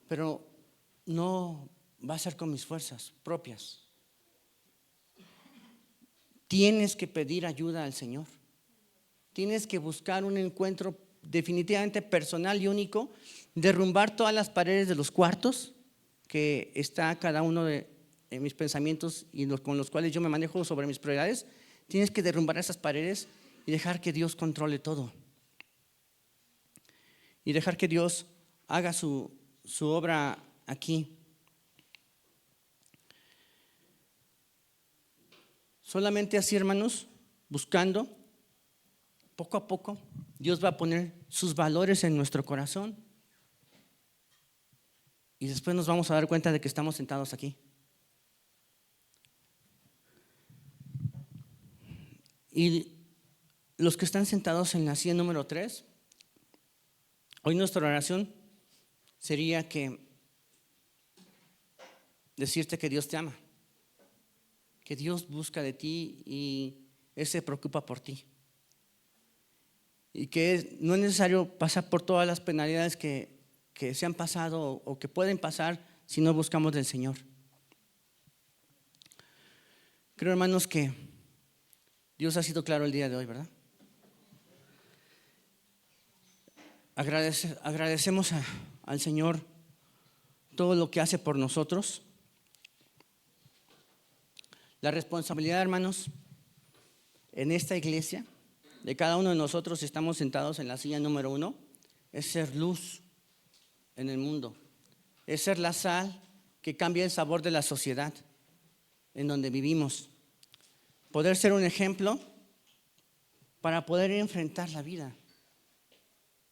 Pero no va a ser con mis fuerzas propias. Tienes que pedir ayuda al Señor. Tienes que buscar un encuentro definitivamente personal y único, derrumbar todas las paredes de los cuartos que está cada uno de mis pensamientos y con los cuales yo me manejo sobre mis prioridades. Tienes que derrumbar esas paredes y dejar que Dios controle todo. Y dejar que Dios haga su obra aquí. Solamente así, hermanos, buscando, poco a poco, Dios va a poner sus valores en nuestro corazón. Y después nos vamos a dar cuenta de que estamos sentados aquí. Y los que están sentados en la silla número 3, hoy nuestra oración sería que decirte que Dios te ama, que Dios busca de ti y Él se preocupa por ti. Y que no es necesario pasar por todas las penalidades que se han pasado o que pueden pasar si no buscamos del Señor. Creo, hermanos, que Dios ha sido claro el día de hoy, ¿verdad? Agradecemos al Señor todo lo que hace por nosotros. La responsabilidad, hermanos, en esta iglesia, de cada uno de nosotros, si estamos sentados en la silla número 1, es ser luz en el mundo, es ser la sal que cambia el sabor de la sociedad en donde vivimos, poder ser un ejemplo para poder enfrentar la vida.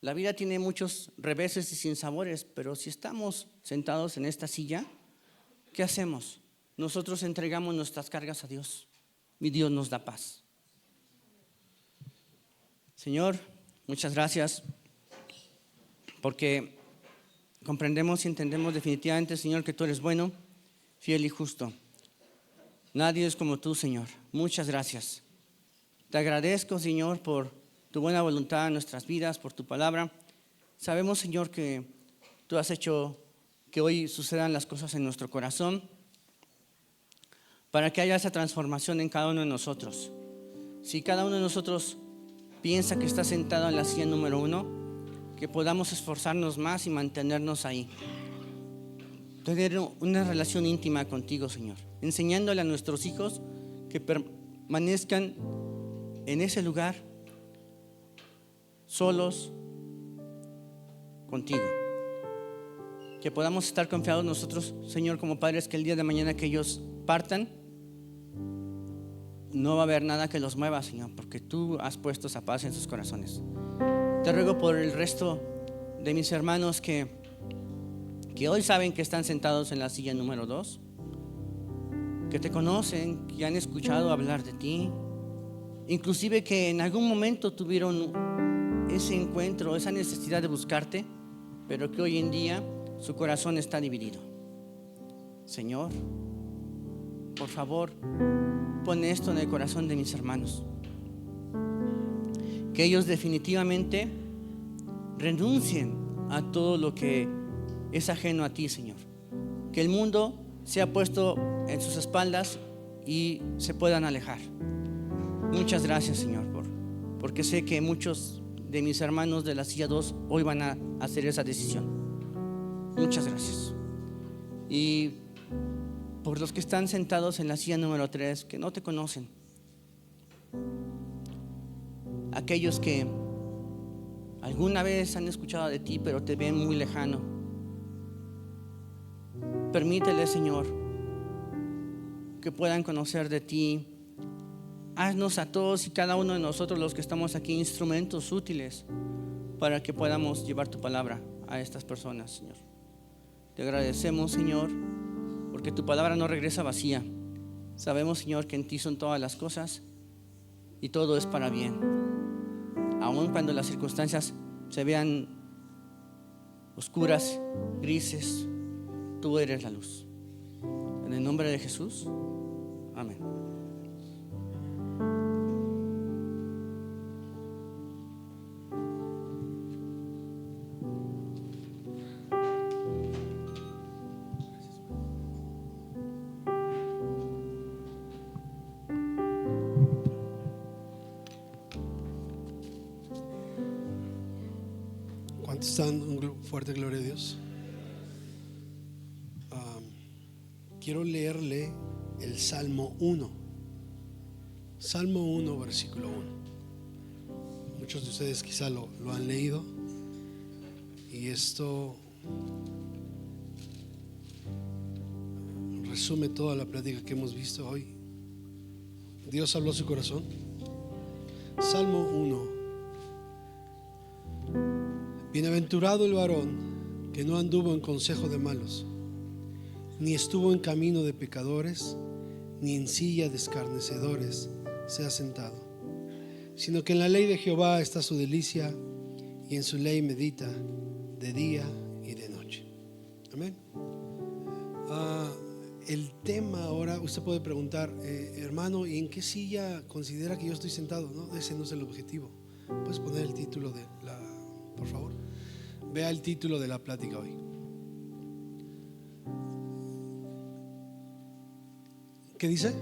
La vida tiene muchos reveses y sinsabores, pero si estamos sentados en esta silla, ¿qué hacemos? Nosotros entregamos nuestras cargas a Dios y Dios nos da paz. Señor, muchas gracias, porque comprendemos y entendemos definitivamente, Señor, que tú eres bueno, fiel y justo. Nadie es como tú, Señor. Muchas gracias. Te agradezco, Señor, por tu buena voluntad en nuestras vidas, por tu palabra. Sabemos, Señor, que tú has hecho que hoy sucedan las cosas en nuestro corazón para que haya esa transformación en cada uno de nosotros. Si cada uno de nosotros piensa que está sentado en la silla número 1, que podamos esforzarnos más y mantenernos ahí. Tener una relación íntima contigo, Señor, enseñándole a nuestros hijos que amanezcan en ese lugar solos contigo. Que podamos estar confiados nosotros, Señor, como padres, que el día de mañana que ellos partan, no va a haber nada que los mueva, Señor, porque tú has puesto esa paz en sus corazones. Te ruego por el resto de mis hermanos que hoy saben que están sentados en la silla número 2, que te conocen, que han escuchado hablar de ti, inclusive que en algún momento tuvieron ese encuentro, esa necesidad de buscarte, pero que hoy en día su corazón está dividido. Señor, por favor, pon esto en el corazón de mis hermanos, que ellos definitivamente renuncien a todo lo que es ajeno a ti, Señor, que el mundo sea puesto en sus espaldas y se puedan alejar. Muchas gracias, Señor, porque sé que muchos de mis hermanos de la silla 2 hoy van a hacer esa decisión. Muchas gracias. Y por los que están sentados en la silla número 3, que no te conocen, aquellos que alguna vez han escuchado de ti pero te ven muy lejano, permítele, Señor, que puedan conocer de ti. Haznos a todos y cada uno de nosotros, los que estamos aquí, instrumentos útiles para que podamos llevar tu palabra a estas personas, Señor. Te agradecemos, Señor, porque tu palabra no regresa vacía. Sabemos, Señor, que en ti son todas las cosas y todo es para bien. Aun cuando las circunstancias se vean oscuras, grises, tú eres la luz. En el nombre de Jesús, amén. ¿Cuántos están? Un fuerte gloria a Dios. Quiero leerle el Salmo 1. Salmo 1, versículo 1. Muchos de ustedes quizá lo han leído. Y esto resume toda la plática que hemos visto hoy. Dios habló a su corazón. Salmo 1. Bienaventurado el varón que no anduvo en consejo de malos, ni estuvo en camino de pecadores, ni en silla de escarnecedores se ha sentado, sino que en la ley de Jehová está su delicia, y en su ley medita de día y de noche. Amén. El tema ahora, usted puede preguntar, hermano, ¿y en qué silla considera que yo estoy sentado? No, ese no es el objetivo. Puedes poner el título de la, por favor. Vea el título de la plática hoy. ¿Qué dice?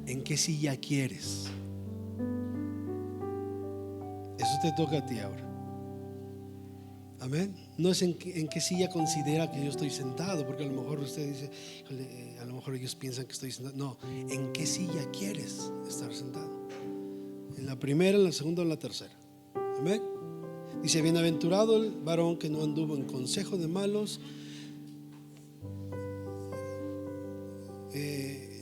¿En qué silla quieres? Eso te toca a ti ahora. Amén. No es en qué silla considera que yo estoy sentado, porque a lo mejor usted dice, a lo mejor ellos piensan que estoy sentado. No, ¿en qué silla quieres estar sentado? ¿En la primera, en la segunda o en la tercera? Amén. Dice, bienaventurado el varón que no anduvo en consejo de malos,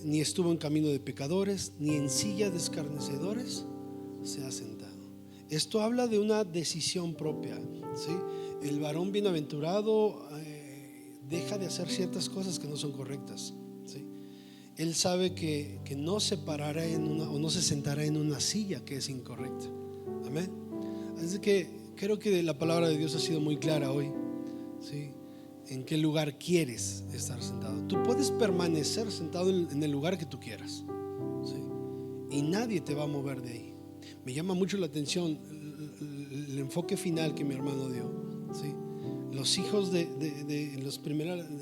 ni estuvo en camino de pecadores, ni en silla de escarnecedores se ha sentado. Esto habla de una decisión propia, ¿sí? El varón bienaventurado deja de hacer ciertas cosas que no son correctas, ¿sí? Él sabe que no se parará en una, o no se sentará en una silla que es incorrecta. Amén. Así que creo que la palabra de Dios ha sido muy clara hoy, ¿sí? ¿En qué lugar quieres estar sentado? Tú puedes permanecer sentado en el lugar que tú quieras, ¿sí? Y nadie te va a mover de ahí. Me llama mucho la atención el enfoque final que mi hermano dio, ¿sí? Los hijos de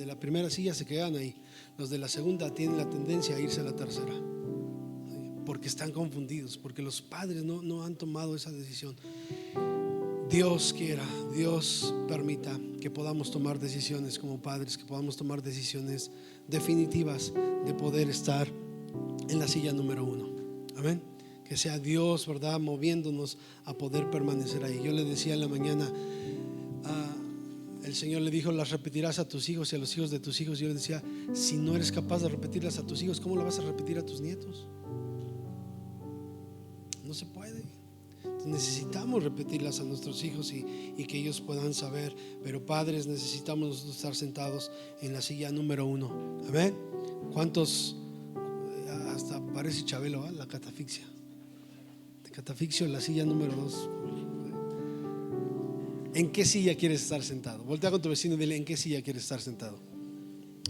la primera silla se quedan ahí. Los de la segunda tienen la tendencia a irse a la tercera, ¿sí? Porque están confundidos, porque los padres no han tomado esa decisión. Dios quiera, Dios permita que podamos tomar decisiones como padres, que podamos tomar decisiones definitivas de poder estar en la silla número 1. Amén. Que sea Dios, ¿verdad?, moviéndonos a poder permanecer ahí. Yo le decía en la mañana, el Señor le dijo: las repetirás a tus hijos y a los hijos de tus hijos. Yo le decía: si no eres capaz de repetirlas a tus hijos, ¿cómo las vas a repetir a tus nietos? No se puede. Entonces necesitamos repetirlas a nuestros hijos y que ellos puedan saber. Pero padres, necesitamos nosotros estar sentados en la silla número 1. Amén. ¿Cuántos? Hasta parece Chabelo, ¿eh? La catafixia. De catafixio en la silla número 2. ¿En qué silla quieres estar sentado? Voltea con tu vecino y dile: ¿en qué silla quieres estar sentado?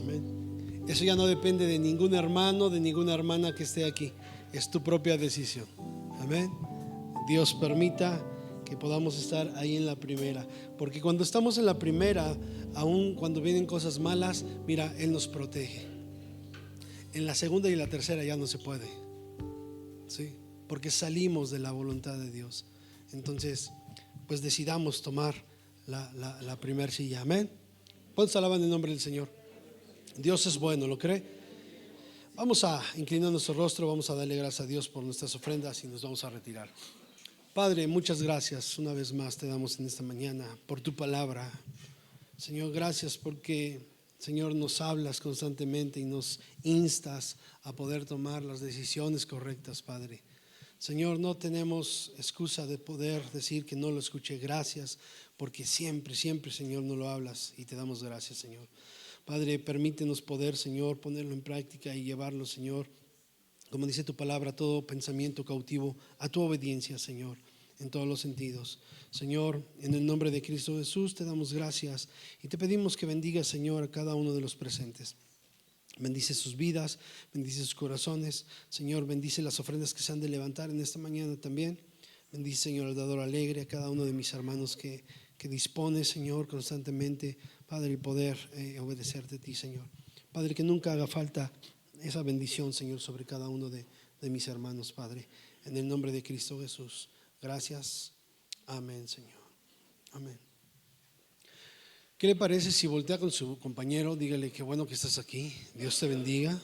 Amén. Eso ya no depende de ningún hermano, de ninguna hermana que esté aquí. Es tu propia decisión. Amén. Dios permita que podamos estar ahí en la primera, porque cuando estamos en la primera, aun cuando vienen cosas malas, mira, Él nos protege. En la segunda y la tercera ya no se puede, ¿sí? Porque salimos de la voluntad de Dios. Entonces, pues decidamos tomar la primera silla. Amén. ¿Cuántos alaban el nombre del Señor? Dios es bueno, ¿lo cree? Vamos a inclinar nuestro rostro, vamos a darle gracias a Dios por nuestras ofrendas y nos vamos a retirar. Padre, muchas gracias una vez más te damos en esta mañana por tu palabra. Señor, gracias porque, Señor, nos hablas constantemente y nos instas a poder tomar las decisiones correctas, Padre. Señor, no tenemos excusa de poder decir que no lo escuché. Gracias, porque siempre, siempre, Señor, nos lo hablas y te damos gracias, Señor. Padre, permítenos poder, Señor, ponerlo en práctica y llevarlo, Señor, como dice tu palabra, todo pensamiento cautivo a tu obediencia, Señor, en todos los sentidos. Señor, en el nombre de Cristo Jesús te damos gracias y te pedimos que bendiga, Señor, a cada uno de los presentes. Bendice sus vidas, bendice sus corazones. Señor, bendice las ofrendas que se han de levantar en esta mañana también. Bendice, Señor, al dador alegre, a cada uno de mis hermanos que dispone, Señor, constantemente, Padre, el poder obedecerte a ti, Señor. Padre, que nunca haga falta esa bendición, Señor, sobre cada uno de mis hermanos, Padre, en el nombre de Cristo Jesús. Gracias. Amén, Señor. Amén. ¿Qué le parece si voltea con su compañero? Dígale: qué bueno que estás aquí. Dios te bendiga.